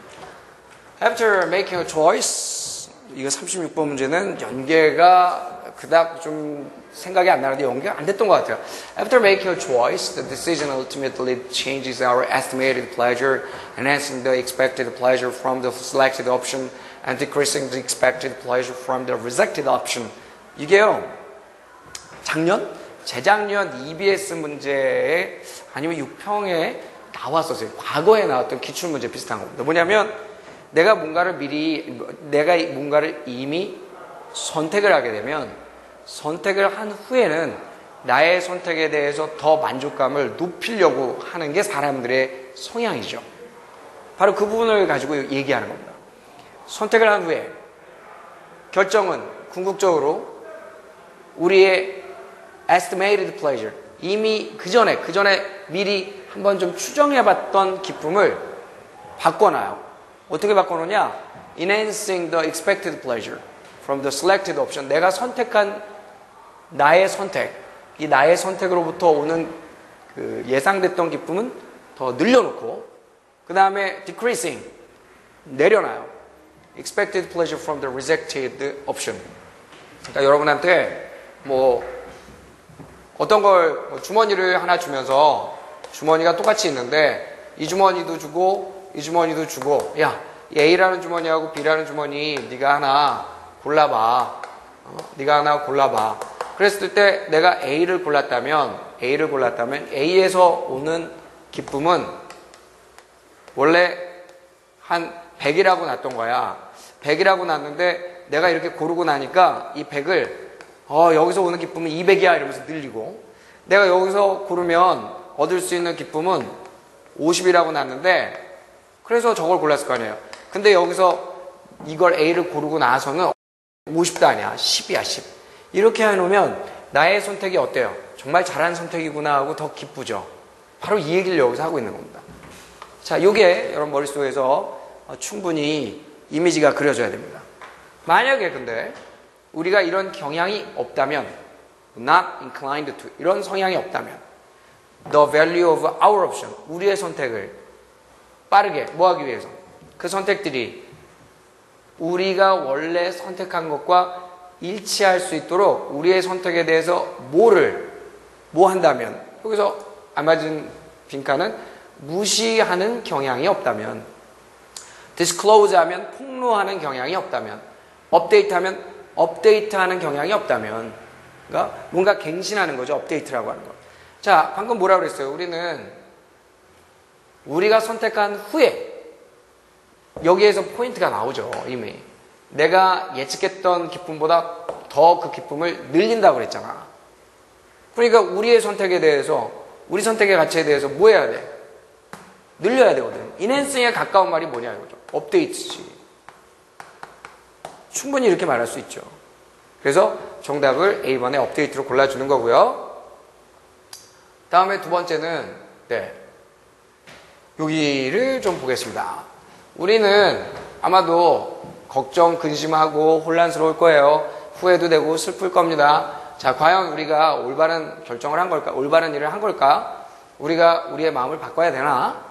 After making a choice, 이거 36번 문제는 연계가 그닥 좀 생각이 안 나는데 연계가 안 됐던 것 같아요. After making a choice, the decision ultimately changes our estimated pleasure, enhancing the expected pleasure from the selected option and decreasing the expected pleasure from the rejected option. 이게요, 재작년 EBS 문제에 아니면 6평에 나왔었어요. 과거에 나왔던 기출문제 비슷한 겁니다. 뭐냐면 내가 뭔가를 이미 선택을 하게 되면 선택을 한 후에는 나의 선택에 대해서 더 만족감을 높이려고 하는 게 사람들의 성향이죠. 바로 그 부분을 가지고 얘기하는 겁니다. 선택을 한 후에 결정은 궁극적으로 우리의 estimated pleasure, 이미 그 전에 미리 한번 좀 추정해봤던 기쁨을 바꿔놔요. 어떻게 바꿔놓냐? Enhancing the expected pleasure from the selected option. 내가 선택한 나의 선택, 이 나의 선택으로부터 오는 그 예상됐던 기쁨은 더 늘려놓고, 그 다음에 decreasing, 내려놔요. Expected pleasure from the rejected option. 그러니까 여러분한테 어떤 걸 주머니를 하나 주면서 주머니가 똑같이 있는데 이 주머니도 주고 이 주머니도 주고, 야, A라는 주머니하고 B라는 주머니 네가 하나 골라봐. 네가 하나 골라봐. 그랬을 때 내가 A를 골랐다면 A에서 오는 기쁨은 원래 한 100이라고 났던 거야. 100이라고 났는데 내가 이렇게 고르고 나니까 이 100을 여기서 오는 기쁨은 200이야 이러면서 늘리고, 내가 여기서 고르면 얻을 수 있는 기쁨은 50이라고 났는데 그래서 저걸 골랐을 거 아니에요. 근데 여기서 이걸 A를 고르고 나서는 50도 아니야. 10이야, 10. 이렇게 해놓으면 나의 선택이 어때요? 정말 잘한 선택이구나 하고 더 기쁘죠. 바로 이 얘기를 여기서 하고 있는 겁니다. 자, 이게 여러분 머릿속에서 충분히 이미지가 그려져야 됩니다. 만약에 근데 우리가 이런 경향이 없다면, not inclined to, 이런 성향이 없다면, the value of our option, 우리의 선택을 빠르게 하기 위해서 그 선택들이 우리가 원래 선택한 것과 일치할 수 있도록 우리의 선택에 대해서 뭐 한다면, 여기서 안 맞은 빈칸은 무시하는 경향이 없다면, disclose 하면 폭로하는 경향이 없다면, 업데이트하면 업데이트하는 경향이 없다면, 그러니까 뭔가 갱신하는 거죠. 업데이트라고 하는 거. 자, 방금 뭐라고 그랬어요? 우리가 선택한 후에 여기에서 포인트가 나오죠. 이미 내가 예측했던 기쁨보다 더 그 기쁨을 늘린다고 그랬잖아. 그러니까 우리의 선택에 대해서, 우리 선택의 가치에 대해서 뭐 해야 돼? 늘려야 되거든. 인핸싱에 가까운 말이 뭐냐 이거죠. 업데이트지. 충분히 이렇게 말할 수 있죠. 그래서 정답을 A번에 업데이트로 골라주는 거고요. 다음에 두 번째는 여기를 좀 보겠습니다. 우리는 아마도 걱정, 근심하고 혼란스러울 거예요. 후회도 되고 슬플 겁니다. 자, 과연 우리가 올바른 결정을 한 걸까? 올바른 일을 한 걸까? 우리가 우리의 마음을 바꿔야 되나?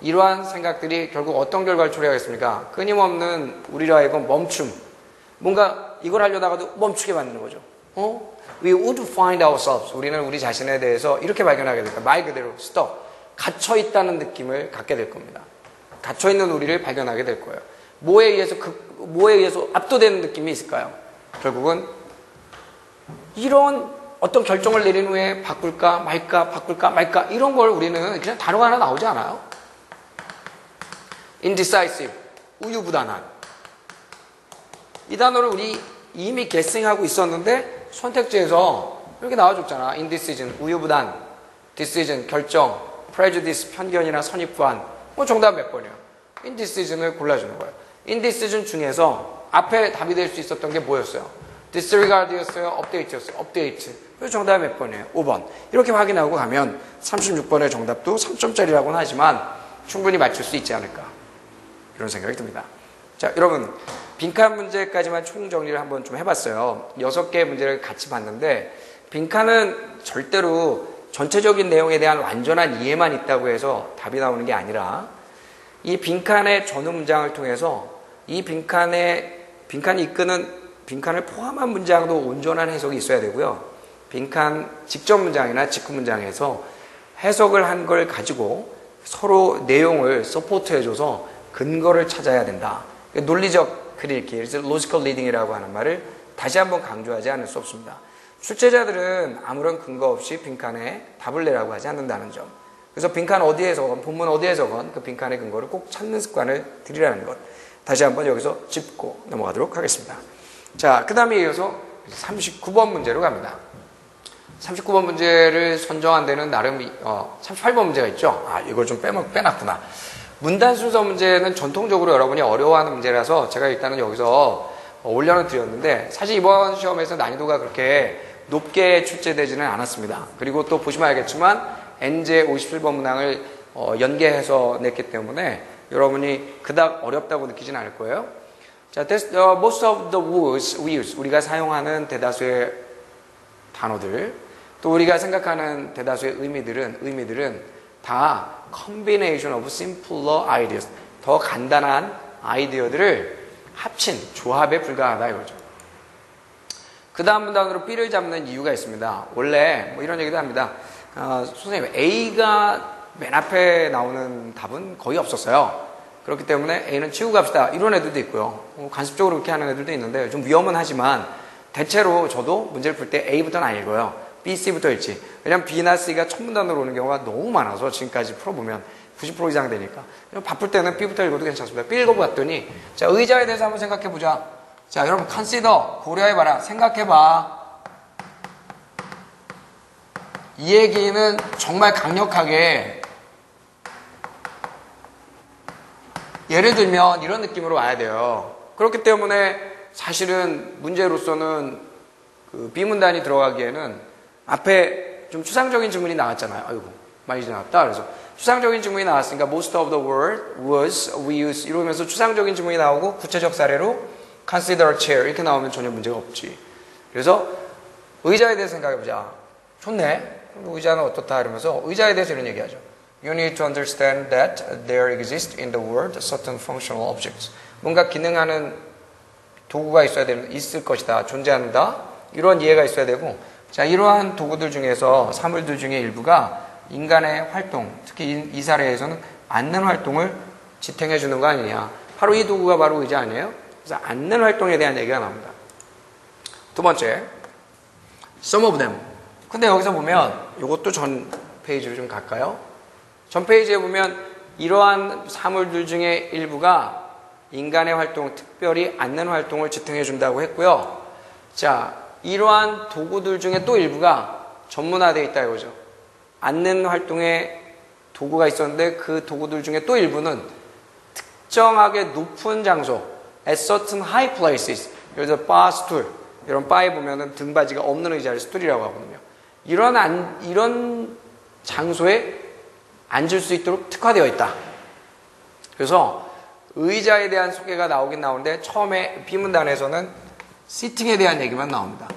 이러한 생각들이 결국 어떤 결과를 초래하겠습니까? 끊임없는 우리로 하여금 멈춤. 뭔가 이걸 하려다가도 멈추게 만드는 거죠. We would find ourselves. 우리는 우리 자신에 대해서 이렇게 발견하게 될까? 말 그대로 stuck. 갇혀있다는 느낌을 갖게 될 겁니다. 갇혀있는 우리를 발견하게 될 거예요. 뭐에 의해서 압도되는 느낌이 있을까요? 결국은 이런 어떤 결정을 내린 후에 바꿀까 말까 이런 걸 우리는 그냥 단어가 하나 나오지 않아요? indecisive, 우유부단한. 이 단어를 우리 이미 guessing하고 있었는데 선택지에서 이렇게 나와줬잖아. indecision, 우유부단, decision, 결정, prejudice, 편견이나 선입관. 정답 몇 번이야? indecision을 골라주는 거예요. indecision 중에서 앞에 답이 될 수 있었던 게 뭐였어요? disregard였어요? update였어요? update. 그래서 정답 몇 번이에요? 5번. 이렇게 확인하고 가면 36번의 정답도 3점짜리라고는 하지만 충분히 맞출 수 있지 않을까, 이런 생각이 듭니다. 자, 여러분, 빈칸 문제까지만 총정리를 한번 좀 해봤어요. 6개의 문제를 같이 봤는데, 빈칸은 절대로 전체적인 내용에 대한 완전한 이해만 있다고 해서 답이 나오는 게 아니라, 이 빈칸의 전후 문장을 통해서 이 빈칸의 빈칸이 이끄는 빈칸을 포함한 문장도 온전한 해석이 있어야 되고요. 빈칸 직접 문장이나 직후 문장에서 해석을 한 걸 가지고 서로 내용을 서포트해줘서 근거를 찾아야 된다. 논리적 글읽기, 그래서 logical reading이라고 하는 말을 다시 한번 강조하지 않을 수 없습니다. 출제자들은 아무런 근거 없이 빈칸에 답을 내라고 하지 않는다는 점. 그래서 빈칸 어디에서건, 본문 어디에서건 그 빈칸의 근거를 꼭 찾는 습관을 들이라는 것. 다시 한번 여기서 짚고 넘어가도록 하겠습니다. 자, 그 다음에 이어서 39번 문제로 갑니다. 39번 문제를 선정한 데는 나름 38번 문제가 있죠. 이걸 좀 빼놨구나. 문단 순서 문제는 전통적으로 여러분이 어려워하는 문제라서 제가 일단은 여기서 올려는 드렸는데 사실 이번 시험에서 난이도가 그렇게 높게 출제되지는 않았습니다. 그리고 또 보시면 알겠지만 N제 57번 문항을 연계해서 냈기 때문에 여러분이 그닥 어렵다고 느끼진 않을 거예요. 자, most of the words we use, 우리가 사용하는 대다수의 단어들, 또 우리가 생각하는 대다수의 의미들은 다 combination of simpler ideas, 더 간단한 아이디어들을 합친 조합에 불과하다 이거죠. 그 다음 문단으로 B를 잡는 이유가 있습니다. 원래 뭐 이런 얘기도 합니다. 선생님, A가 맨 앞에 나오는 답은 거의 없었어요. 그렇기 때문에 A는 치우고 갑시다. 이런 애들도 있고요. 간접적으로 그렇게 하는 애들도 있는데 좀 위험은 하지만 대체로 저도 문제를 풀 때 A부터는 안 읽어요. B, C부터 읽지. 왜냐면 B나 C가 첫 문단으로 오는 경우가 너무 많아서 지금까지 풀어보면 90% 이상 되니까. 바쁠 때는 B부터 읽어도 괜찮습니다. B 읽어봤더니 자, 의자에 대해서 한번 생각해보자. 자, 여러분 consider, 고려해봐라. 생각해봐. 이 얘기는 정말 강력하게 예를 들면 이런 느낌으로 와야 돼요. 그렇기 때문에 사실은 문제로서는 그 B문단이 들어가기에는 앞에 좀 추상적인 질문이 나왔잖아요. 아이고, 많이 지나갔다. 그래서 추상적인 질문이 나왔으니까 most of the word was we use 이러면서 추상적인 질문이 나오고 구체적 사례로 consider a chair 이렇게 나오면 전혀 문제가 없지. 그래서 의자에 대해서 생각해보자. 좋네. 의자는 어떻다 이러면서 의자에 대해서 이런 얘기하죠. You need to understand that there exist in the world certain functional objects. 뭔가 기능하는 도구가 있을 것이다. 존재한다. 이런 이해가 있어야 되고, 자, 이러한 도구들 중에서 사물들 중에 일부가 인간의 활동, 특히 이 사례에서는 앉는 활동을 지탱해 주는 거 아니냐. 바로 이 도구가 바로 의자 아니에요? 그래서 앉는 활동에 대한 얘기가 나옵니다. 두 번째, some of them. 근데 여기서 보면 이것도 전 페이지로 좀 갈까요? 전 페이지에 보면 이러한 사물들 중에 일부가 인간의 활동, 특별히 앉는 활동을 지탱해 준다고 했고요. 자, 이러한 도구들 중에 또 일부가 전문화되어 있다 이거죠. 앉는 활동에 도구가 있었는데 그 도구들 중에 또 일부는 특정하게 높은 장소, at certain high places, 예를 들어 바, 스툴, 이런 바에 보면은 등받이가 없는 의자를 스툴이라고 하거든요. 이런 장소에 앉을 수 있도록 특화되어 있다. 그래서 의자에 대한 소개가 나오긴 나오는데 처음에 B문단에서는 시팅에 대한 얘기만 나옵니다.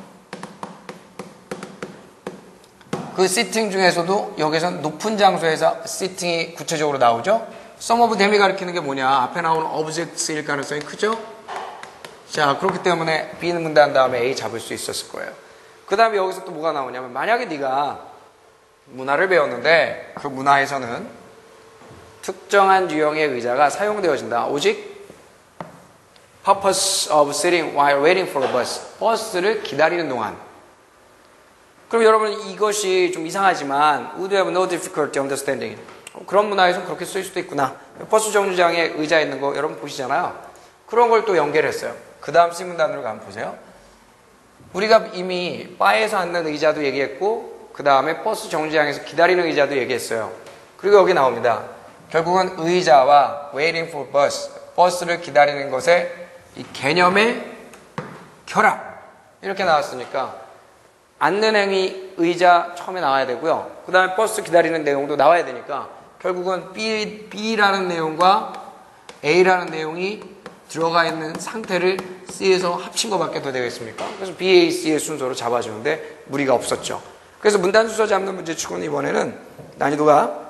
그 시팅 중에서도 여기서는 높은 장소에서 시팅이 구체적으로 나오죠. Some of them이 가리키는 게 뭐냐. 앞에 나오는 objects일 가능성이 크죠. 자, 그렇기 때문에 B문단 다음에 A 잡을 수 있었을 거예요. 그 다음에 여기서 또 뭐가 나오냐면 만약에 네가 문화를 배웠는데 그 문화에서는 특정한 유형의 의자가 사용되어진다. 오직 purpose of sitting while waiting for a bus. 버스를 기다리는 동안. 그럼 여러분 이것이 좀 이상하지만 would have no difficulty understanding. 그런 문화에서는 그렇게 쓸 수도 있구나. 버스 정류장에 의자 있는 거 여러분 보시잖아요. 그런 걸 또 연결했어요. 그 다음 C문단으로 가면 보세요. 우리가 이미 바에서 앉는 의자도 얘기했고 그 다음에 버스 정류장에서 기다리는 의자도 얘기했어요. 그리고 여기 나옵니다. 결국은 의자와 waiting for bus, 버스를 기다리는 것의 이 개념의 결합 이렇게 나왔으니까 앉는 행위 의자 처음에 나와야 되고요. 그 다음에 버스 기다리는 내용도 나와야 되니까 결국은 B라는 내용과 A라는 내용이 들어가 있는 상태를 C에서 합친 것밖에 더 되겠습니까? 그래서 B, A, C의 순서로 잡아주는데 무리가 없었죠. 그래서 문단 순서 잡는 문제 치고는 이번에는 난이도가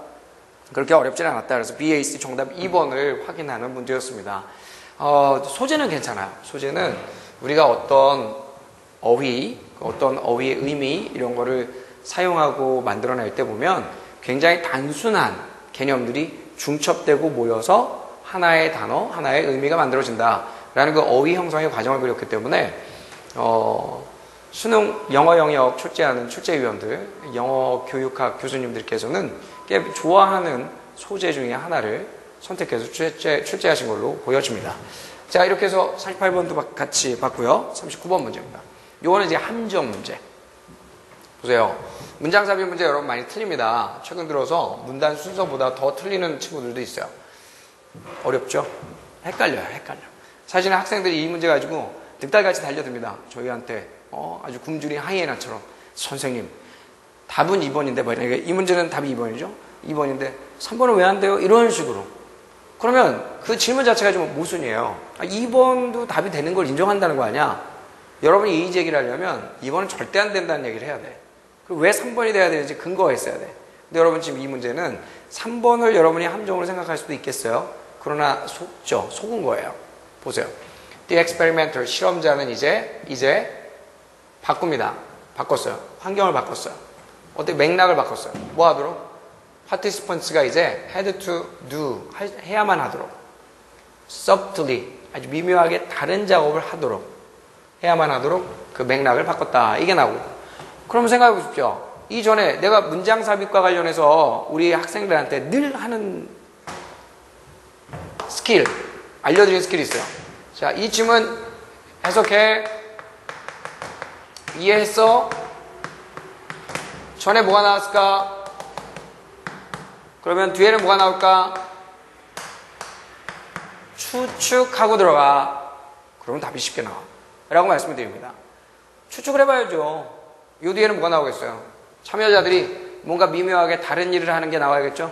그렇게 어렵진 않았다. 그래서 B, A, C 정답 2번을 확인하는 문제였습니다. 소재는 괜찮아요. 소재는 우리가 어떤 어휘의 의미 이런 거를 사용하고 만들어낼 때 보면 굉장히 단순한 개념들이 중첩되고 모여서 하나의 단어, 하나의 의미가 만들어진다라는 그 어휘 형성의 과정을 그렸기 때문에 수능 영어 영역 출제하는 출제위원들, 영어 교육학 교수님들께서는 꽤 좋아하는 소재 중에 하나를 선택해서 출제하신 걸로 보여집니다. 자, 이렇게 해서 48번도 같이 봤고요. 39번 문제입니다. 요거는 이제 함정 문제. 보세요. 문장삽입 문제 여러분 많이 틀립니다. 최근 들어서 문단 순서보다 더 틀리는 친구들도 있어요. 어렵죠? 헷갈려요. 사실은 학생들이 이 문제 가지고 득달같이 달려듭니다. 저희한테 아주 굶주린 하이에나처럼 선생님 답은 2번인데 이 문제는 답이 2번이죠? 2번인데 3번은 왜 안 돼요? 이런 식으로. 그러면 그 질문 자체가 좀 모순이에요. 2번도 답이 되는 걸 인정한다는 거 아니야? 여러분이 이의 제기를 하려면 2번은 절대 안 된다는 얘기를 해야 돼. 그리고 왜 3번이 돼야 되는지 근거가 있어야 돼. 근데 여러분 지금 이 문제는 3번을 여러분이 함정으로 생각할 수도 있겠어요. 그러나 속은 거예요. 보세요. The experimenter, 실험자는 이제 바꿉니다. 바꿨어요. 환경을 바꿨어요. 어떻게 맥락을 바꿨어요. 뭐 하도록? participants가 이제 had to do, 해야만 하도록. subtly, 아주 미묘하게 다른 작업을 하도록. 해야만 하도록 그 맥락을 바꿨다. 이게 나오고. 그럼 생각해 보십시오. 이전에 내가 문장 삽입과 관련해서 우리 학생들한테 늘 하는 스킬, 알려드린 스킬이 있어요. 자, 이 질문 해석해. 이해했어? 전에 뭐가 나왔을까? 그러면 뒤에는 뭐가 나올까? 추측하고 들어가. 그러면 답이 쉽게 나와. 라고 말씀을 드립니다. 추측을 해봐야죠. 요 뒤에는 뭐가 나오겠어요? 참여자들이 뭔가 미묘하게 다른 일을 하는 게 나와야겠죠?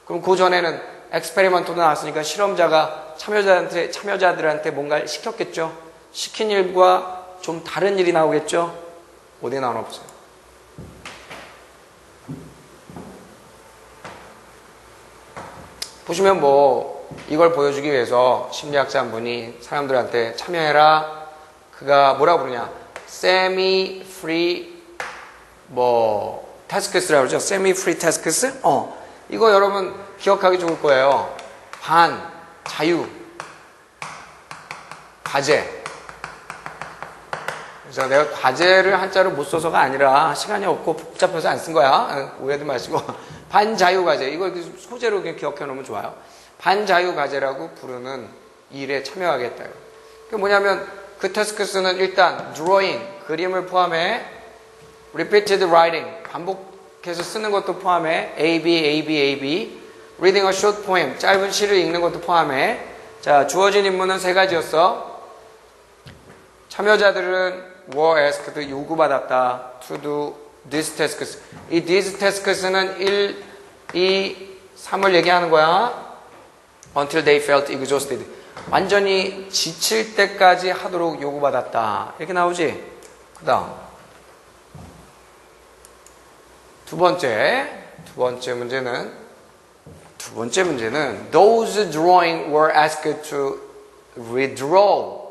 그럼 그 전에는 엑스페리먼트도 나왔으니까 실험자가 참여자들한테 뭔가를 시켰겠죠? 시킨 일과 좀 다른 일이 나오겠죠? 어디에 나오나 보세요. 보시면 뭐 이걸 보여주기 위해서 심리학자 한 분이 사람들한테 참여해라. 그가 뭐라고 부르냐? semi-free tasks라고 그러죠? semi-free tasks? 이거 여러분 기억하기 좋을 거예요. 반, 자유, 과제. 그래서 내가 과제를 한자로 못 써서가 아니라 시간이 없고 복잡해서 안 쓴 거야. 오해하지 마시고. 반자유과제. 이거 소재로 기억해 놓으면 좋아요. 반자유과제라고 부르는 일에 참여하겠다. 그게 뭐냐면 그 태스크스는 일단 drawing, 그림을 포함해 repeated writing, 반복해서 쓰는 것도 포함해 A, B, reading a short poem, 짧은 시를 읽는 것도 포함해. 자, 주어진 임무는 3가지였어. 참여자들은 were asked, 요구받았다. to do these tasks. 이 these tasks는 1, 2, 3을 얘기하는 거야. until they felt exhausted. 완전히 지칠 때까지 하도록 요구받았다. 이렇게 나오지? 그 다음. 두 번째 문제는 those drawing were asked to redraw.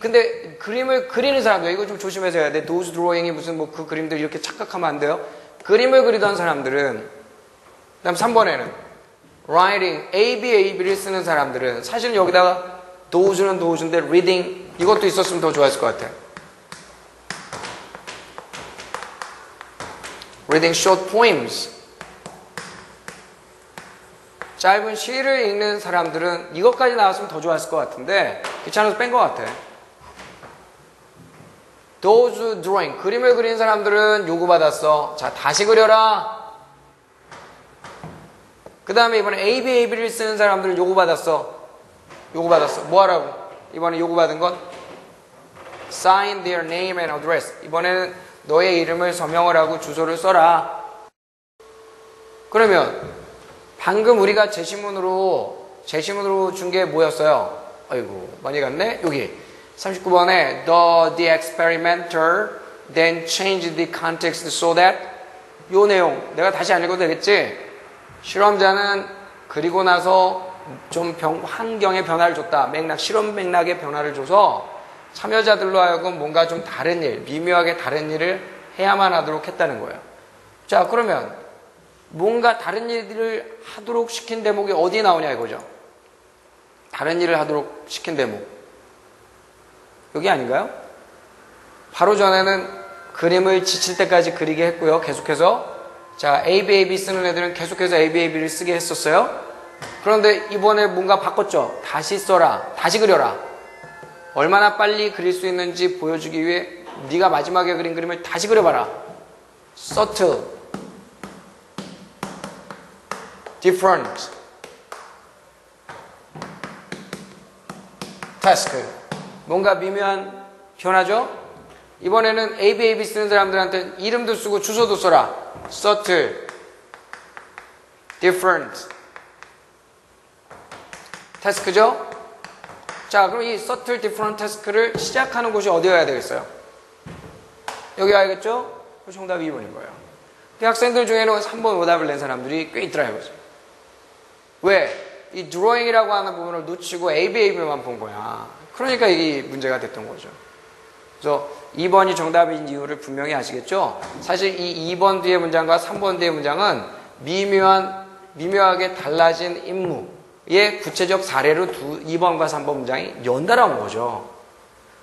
근데 그림을 그리는 사람들, 이거 좀 조심해서 해야 돼. those drawing이 무슨 그 그림들 이렇게 착각하면 안 돼요. 그림을 그리던 사람들은, 그 다음 3번에는 writing, AB를 쓰는 사람들은, 사실 여기다가 those는 those인데 reading 이것도 있었으면 더 좋았을 것 같아. reading short poems, 짧은 시를 읽는 사람들은 이것까지 나왔으면 더 좋았을 것 같은데 귀찮아서 뺀 것 같아. those drawing, 그림을 그리는 사람들은 요구받았어. 자, 다시 그려라. 그 다음에 이번에 AB를 쓰는 사람들은 요구받았어. 뭐 하라고? 이번에 요구받은 건 sign their name and address. 이번에는 너의 이름을 서명을 하고 주소를 써라. 그러면 방금 우리가 제시문으로 준 게 뭐였어요? 아이고, 많이 갔네? 여기 39번에 the experimenter then changed the context so that, 요 내용 내가 다시 안 읽어도 되겠지? 실험자는 그리고 나서 좀 환경에 변화를 줬다. 실험 맥락에 변화를 줘서 참여자들로 하여금 뭔가 좀 다른 일, 미묘하게 다른 일을 해야만 하도록 했다는 거예요. 자, 그러면 뭔가 다른 일을 하도록 시킨 대목이 어디에 나오냐 이거죠. 다른 일을 하도록 시킨 대목. 여기 아닌가요? 바로 전에는 그림을 지칠 때까지 그리게 했고요. 계속해서. 자, ABAB 쓰는 애들은 계속해서 ABAB를 쓰게 했었어요. 그런데 이번에 뭔가 바꿨죠. 다시 써라. 다시 그려라. 얼마나 빨리 그릴 수 있는지 보여주기 위해 네가 마지막에 그린 그림을 다시 그려봐라. subtle, different, task. 뭔가 미묘한 변화죠? 이번에는 ABAB 쓰는 사람들한테 이름도 쓰고 주소도 써라. subtle, different, task죠? 자, 그럼 이 subtle, different task를 시작하는 곳이 어디여야 되겠어요? 여기 와야겠죠? 정답이 2번인 거예요. 학생들 중에는 3번 오답을 낸 사람들이 꽤 있더라 이거죠. 왜? 이 드로잉이라고 하는 부분을 놓치고 ABAB만 본 거야. 그러니까 이게 문제가 됐던 거죠. 그래서 2번이 정답인 이유를 분명히 아시겠죠? 사실 이 2번 뒤의 문장과 3번 뒤의 문장은 미묘하게 달라진 임무의 구체적 사례로 2번과 3번 문장이 연달아 온 거죠.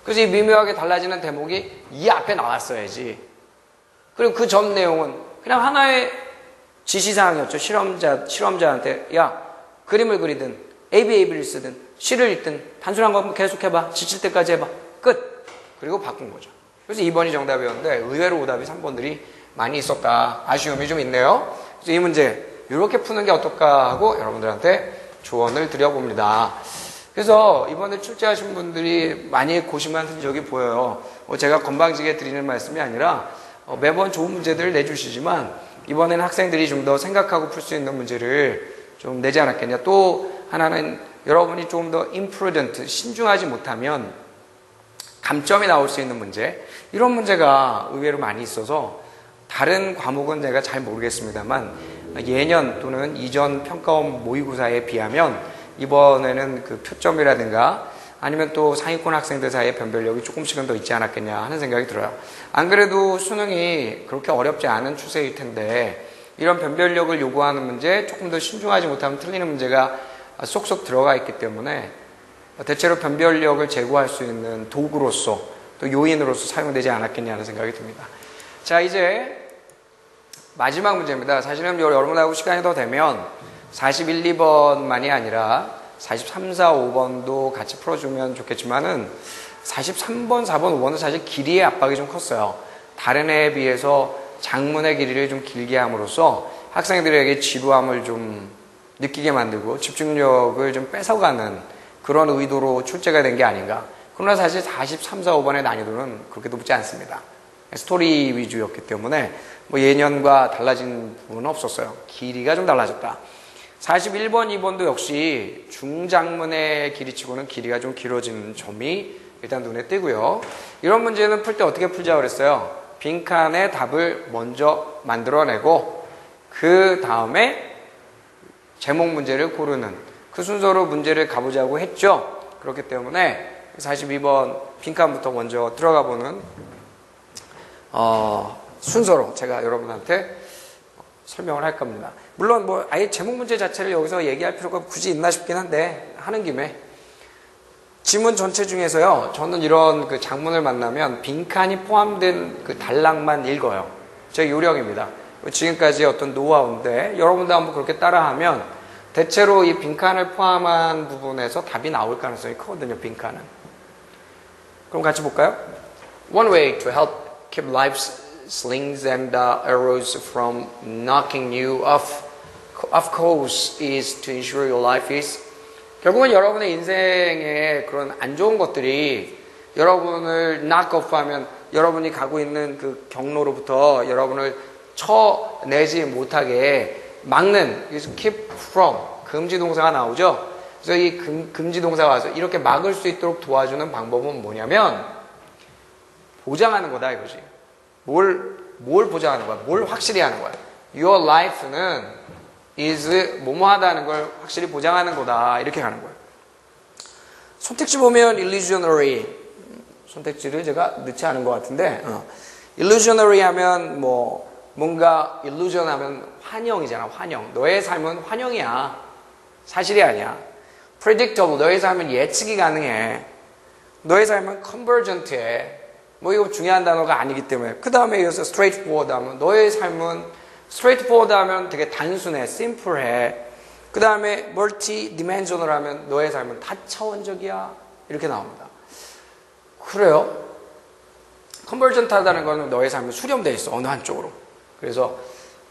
그래서 이 미묘하게 달라지는 대목이 이 앞에 나왔어야지. 그리고 그 전 내용은 그냥 하나의 지시사항이었죠. 실험자한테 야, 그림을 그리든 ABAB를 쓰든 시를 읽든 단순한 거 계속해봐. 지칠 때까지 해봐. 끝. 그리고 바꾼 거죠. 그래서 2번이 정답이었는데 의외로 오답이 3번들이 많이 있었다. 아쉬움이 좀 있네요. 그래서 이 문제 이렇게 푸는 게 어떨까 하고 여러분들한테 조언을 드려봅니다. 그래서 이번에 출제하신 분들이 많이 고심한 적이 보여요. 제가 건방지게 드리는 말씀이 아니라 매번 좋은 문제들을 내주시지만 이번에는 학생들이 좀 더 생각하고 풀 수 있는 문제를 좀 내지 않았겠냐. 또 하나는 여러분이 조금 더 imprudent, 신중하지 못하면 감점이 나올 수 있는 문제, 이런 문제가 의외로 많이 있어서 다른 과목은 제가 잘 모르겠습니다만 예년 또는 이전 평가원 모의고사에 비하면 이번에는 그 표점이라든가 아니면 또 상위권 학생들 사이의 변별력이 조금씩은 더 있지 않았겠냐 하는 생각이 들어요. 안 그래도 수능이 그렇게 어렵지 않은 추세일 텐데 이런 변별력을 요구하는 문제, 조금 더 신중하지 못하면 틀리는 문제가 쏙쏙 들어가 있기 때문에 대체로 변별력을 제고할 수 있는 도구로서 또 요인으로서 사용되지 않았겠냐 하는 생각이 듭니다. 자, 이제 마지막 문제입니다. 사실은 여러분하고 시간이 더 되면 41, 2번만이 아니라 43, 4, 5번도 같이 풀어주면 좋겠지만은 43번, 4번, 5번은 사실 길이의 압박이 좀 컸어요. 다른 애에 비해서 장문의 길이를 좀 길게 함으로써 학생들에게 지루함을 좀 느끼게 만들고 집중력을 좀 뺏어가는 그런 의도로 출제가 된 게 아닌가. 그러나 사실 43, 4, 5번의 난이도는 그렇게 높지 않습니다. 스토리 위주였기 때문에 뭐 예년과 달라진 부분은 없었어요. 길이가 좀 달라졌다. 41번, 2번도 역시 중장문의 길이치고는 길이가 좀 길어진 점이 일단 눈에 띄고요. 이런 문제는 풀 때 어떻게 풀자고 그랬어요? 빈칸에 답을 먼저 만들어내고 그 다음에 제목 문제를 고르는 그 순서로 문제를 가보자고 했죠. 그렇기 때문에 42번 빈칸부터 먼저 들어가 보는 순서로 제가 여러분한테 설명을 할 겁니다. 물론 뭐 아예 제목 문제 자체를 여기서 얘기할 필요가 굳이 있나 싶긴 한데 하는 김에 지문 전체 중에서요, 저는 이런 그 장문을 만나면 빈칸이 포함된 그 단락만 읽어요. 제 요령입니다. 지금까지 어떤 노하우인데 여러분도 한번 그렇게 따라하면 대체로 이 빈칸을 포함한 부분에서 답이 나올 가능성이 크거든요. 빈칸은. 그럼 같이 볼까요? One way to help keep life's slings and arrows from knocking you off course is to ensure your life is. 결국은 여러분의 인생에 그런 안 좋은 것들이 여러분을 knock off 하면 여러분이 가고 있는 그 경로로부터 여러분을 쳐내지 못하게 막는, keep from, 금지 동사가 나오죠. 그래서 이 금지 동사가 와서 이렇게 막을 수 있도록 도와주는 방법은 뭐냐면 보장하는 거다 이거지. 뭘 보장하는 거야? 뭘 확실히 하는 거야? Your life는 is 뭐뭐하다는 걸 확실히 보장하는 거다. 이렇게 가는 거예요. 선택지 보면 illusionary. 선택지를 제가 넣지 않은 것 같은데 illusionary 하면 뭔가 illusion 하면 환영이잖아. 환영. 너의 삶은 환영이야. 사실이 아니야. predictable. 너의 삶은 예측이 가능해. 너의 삶은 convergent해. 이거 중요한 단어가 아니기 때문에. 그 다음에 이어서 straightforward 하면 너의 삶은 straightforward 하면 되게 단순해. simple해. 그 다음에 multi-dimensional 하면 너의 삶은 다차원적이야. 이렇게 나옵니다. 그래요? 컨버전트 하다는 거는 너의 삶이 수렴되어 있어. 어느 한쪽으로. 그래서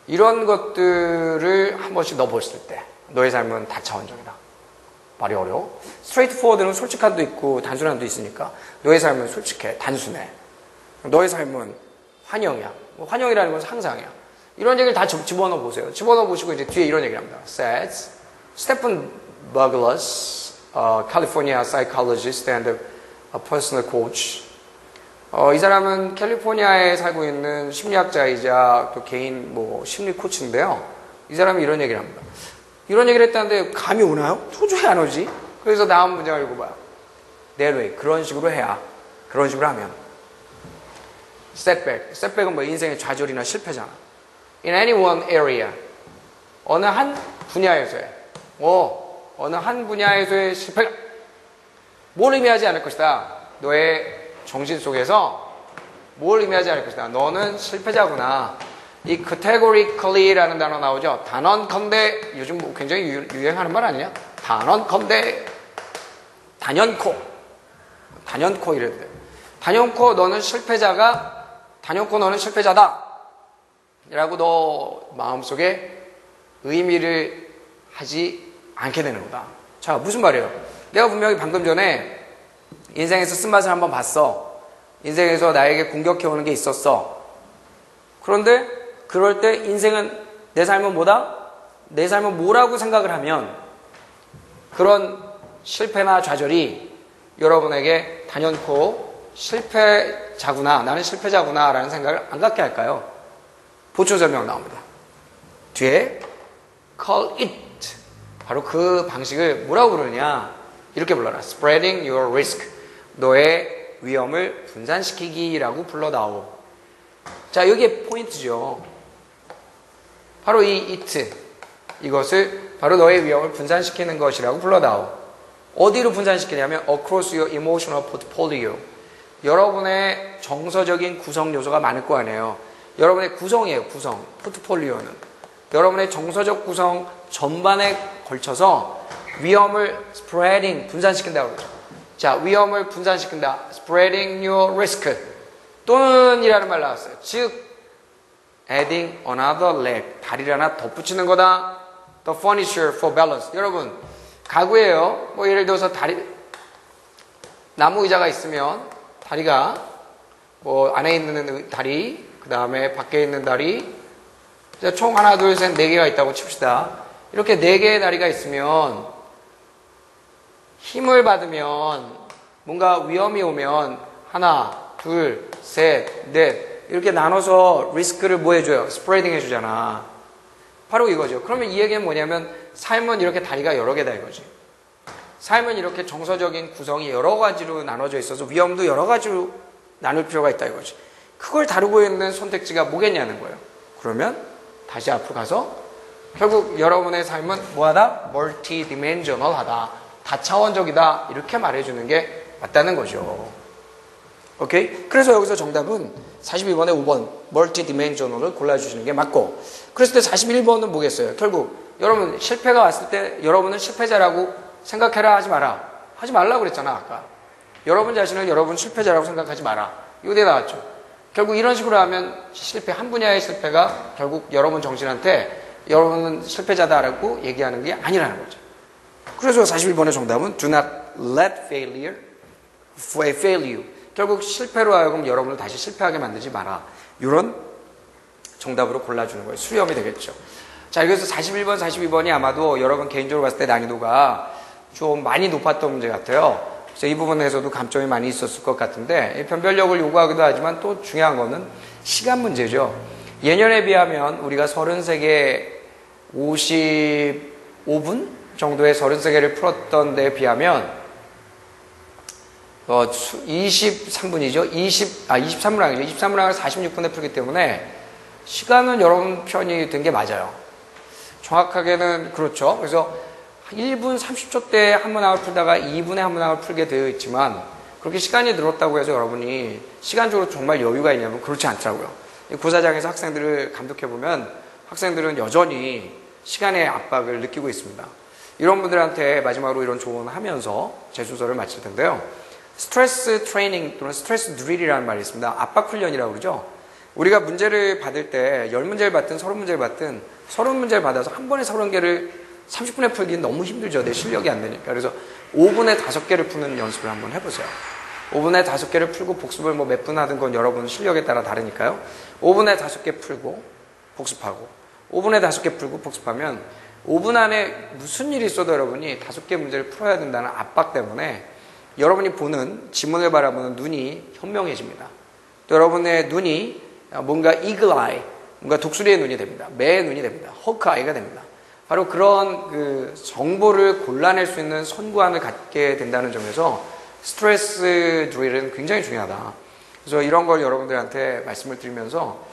이런 것들을 한 번씩 넣어봤을 때 너의 삶은 다차원적이다. 말이 어려워. 스트레이트포워드는 솔직함도 있고 단순함도 있으니까 너의 삶은 솔직해. 단순해. 너의 삶은 환영이야. 환영이라는 건 상상이야. 이런 얘기를 다 집어넣어 보세요. 집어넣어 보시고 이제 뒤에 이런 얘기를 합니다. says Stephen Douglas, California psychologist and a personal coach. 이 사람은 캘리포니아에 살고 있는 심리학자이자 또 개인 심리 코치인데요. 이 사람이 이런 얘기를 합니다. 이런 얘기를 했다는데 감이 오나요? 도저히 안 오지. 그래서 다음 문장을 읽어봐요. That way. 그런 식으로 해야. 그런 식으로 하면. setback. setback은 인생의 좌절이나 실패잖아. In any one area. 어느 한 분야에서의 어느 한 분야에서의 실패가 뭘 의미하지 않을 것이다. 너의 정신 속에서 뭘 의미하지 않을 것이다. 너는 실패자구나. 이 categorically라는 단어 나오죠. 단언컨대 요즘 굉장히 유행하는 말 아니냐? 단언컨대 단연코 이랬대. 단연코 너는 실패자다. 라고 너 마음속에 의미를 하지 않게 되는 거다. 자, 무슨 말이에요? 내가 분명히 방금 전에 인생에서 쓴맛을 한번 봤어. 인생에서 나에게 공격해오는 게 있었어. 그런데 그럴 때 인생은 내 삶은 뭐다? 내 삶은 뭐라고 생각을 하면 그런 실패나 좌절이 여러분에게 단연코 실패자구나, 나는 실패자구나 라는 생각을 안 갖게 할까요? 보충 설명 나옵니다. 뒤에 call it 바로 그 방식을 뭐라고 부르느냐? 이렇게 불러라. spreading your risk. 너의 위험을 분산시키기라고 불러다오. 자, 여기에 포인트죠. 바로 이 it. 이것을 바로 너의 위험을 분산시키는 것이라고 불러다오. 어디로 분산시키냐면 across your emotional portfolio. 여러분의 정서적인 구성 요소가 많을 거 아니에요. 여러분의 구성이에요. 구성. 포트폴리오는. 여러분의 정서적 구성 전반에 걸쳐서 위험을 spreading, 분산시킨다고 그러죠. 자, 위험을 분산시킨다. spreading your risk. 또는 이라는 말 나왔어요. 즉, adding another leg. 다리를 하나 덧붙이는 거다. The furniture for balance. 여러분, 가구예요. 예를 들어서 나무 의자가 있으면 다리가 안에 있는 다리, 그 다음에 밖에 있는 다리, 총 하나, 둘, 셋, 네 개가 있다고 칩시다. 이렇게 네 개의 다리가 있으면 힘을 받으면 뭔가 위험이 오면 하나, 둘, 셋, 넷 이렇게 나눠서 리스크를 뭐 해줘요? 스프레딩 해주잖아. 바로 이거죠. 그러면 이 얘기는 뭐냐면 삶은 이렇게 다리가 여러 개다 이거지. 삶은 이렇게 정서적인 구성이 여러 가지로 나눠져 있어서 위험도 여러 가지로 나눌 필요가 있다 이거지. 그걸 다루고 있는 선택지가 뭐겠냐는 거예요. 그러면 다시 앞으로 가서 결국 여러분의 삶은 뭐하다? 멀티디멘셔널하다. 다차원적이다. 이렇게 말해주는 게 맞다는 거죠. 오케이? 그래서 여기서 정답은 42번에 5번 멀티디멘셔널을 골라주시는 게 맞고, 그랬을 때 41번은 뭐겠어요? 결국 여러분 실패가 왔을 때 여러분은 실패자라고 생각해라 하지 마라. 하지 말라고 그랬잖아 아까. 여러분 자신을 여러분 실패자라고 생각하지 마라. 이거 내 나왔죠. 결국 이런 식으로 하면 한 분야의 실패가 결국 여러분 정신한테 여러분은 실패자다라고 얘기하는 게 아니라는 거죠. 그래서 41번의 정답은 Do not let failure fail you. 결국 실패로 하여금 여러분을 다시 실패하게 만들지 마라. 이런 정답으로 골라주는 거예요. 수렴이 되겠죠. 자, 그래서 41번, 42번이 아마도 여러분 개인적으로 봤을 때 난이도가 좀 많이 높았던 문제 같아요. 그래서 이 부분에서도 감점이 많이 있었을 것 같은데, 변별력을 요구하기도 하지만 또 중요한 거는 시간 문제죠. 예년에 비하면 우리가 33개 55분 정도의 33개를 풀었던 데에 비하면 23분이죠. 23문항을 46분에 풀기 때문에 시간은 여러분 편이 된 게 맞아요. 정확하게는 그렇죠. 그래서 1분 30초 때 한 문항을 풀다가 2분에 한 문항을 풀게 되어 있지만 그렇게 시간이 늘었다고 해서 여러분이 시간적으로 정말 여유가 있냐면 그렇지 않더라고요. 고사장에서 학생들을 감독해보면 학생들은 여전히 시간의 압박을 느끼고 있습니다. 이런 분들한테 마지막으로 이런 조언을 하면서 제 순서를 마칠 텐데요. 스트레스 트레이닝 또는 스트레스 드릴이라는 말이 있습니다. 압박 훈련이라고 그러죠. 우리가 문제를 받을 때 10문제를 받든 30문제를 받든 30문제를 받아서 한 번에 30개를 30분에 풀기는 너무 힘들죠. 내 실력이 안 되니까. 그래서 5분에 5개를 푸는 연습을 한번 해보세요. 5분에 5개를 풀고 복습을 뭐 몇 분 하든 건 여러분 실력에 따라 다르니까요. 5분에 5개 풀고 복습하고 5분에 5개 풀고 복습하면 5분 안에 무슨 일이 있어도 여러분이 5개 문제를 풀어야 된다는 압박 때문에 여러분이 보는 지문을 바라보는 눈이 현명해집니다. 또 여러분의 눈이 뭔가 이글 아이, 뭔가 독수리의 눈이 됩니다. 매의 눈이 됩니다. 호크 아이가 됩니다. 바로 그런 그 정보를 골라낼 수 있는 선구안을 갖게 된다는 점에서 스트레스 드릴은 굉장히 중요하다. 그래서 이런 걸 여러분들한테 말씀을 드리면서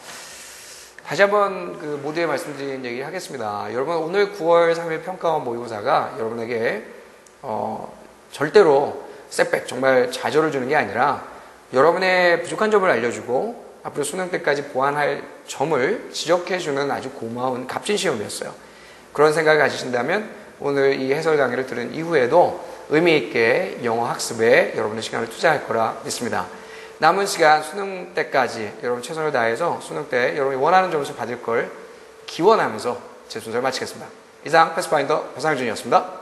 다시 한번 그 모두에 말씀드린 얘기 하겠습니다. 여러분 오늘 9월 3일 평가원 모의고사가 여러분에게 절대로 셋백, 정말 좌절을 주는 게 아니라 여러분의 부족한 점을 알려주고 앞으로 수능 때까지 보완할 점을 지적해주는 아주 고마운 값진 시험이었어요. 그런 생각을 가지신다면 오늘 이 해설 강의를 들은 이후에도 의미 있게 영어 학습에 여러분의 시간을 투자할 거라 믿습니다. 남은 시간 수능 때까지 여러분 최선을 다해서 수능 때 여러분이 원하는 점수를 받을 걸 기원하면서 제 순서를 마치겠습니다. 이상 패스파인더 배상준이었습니다.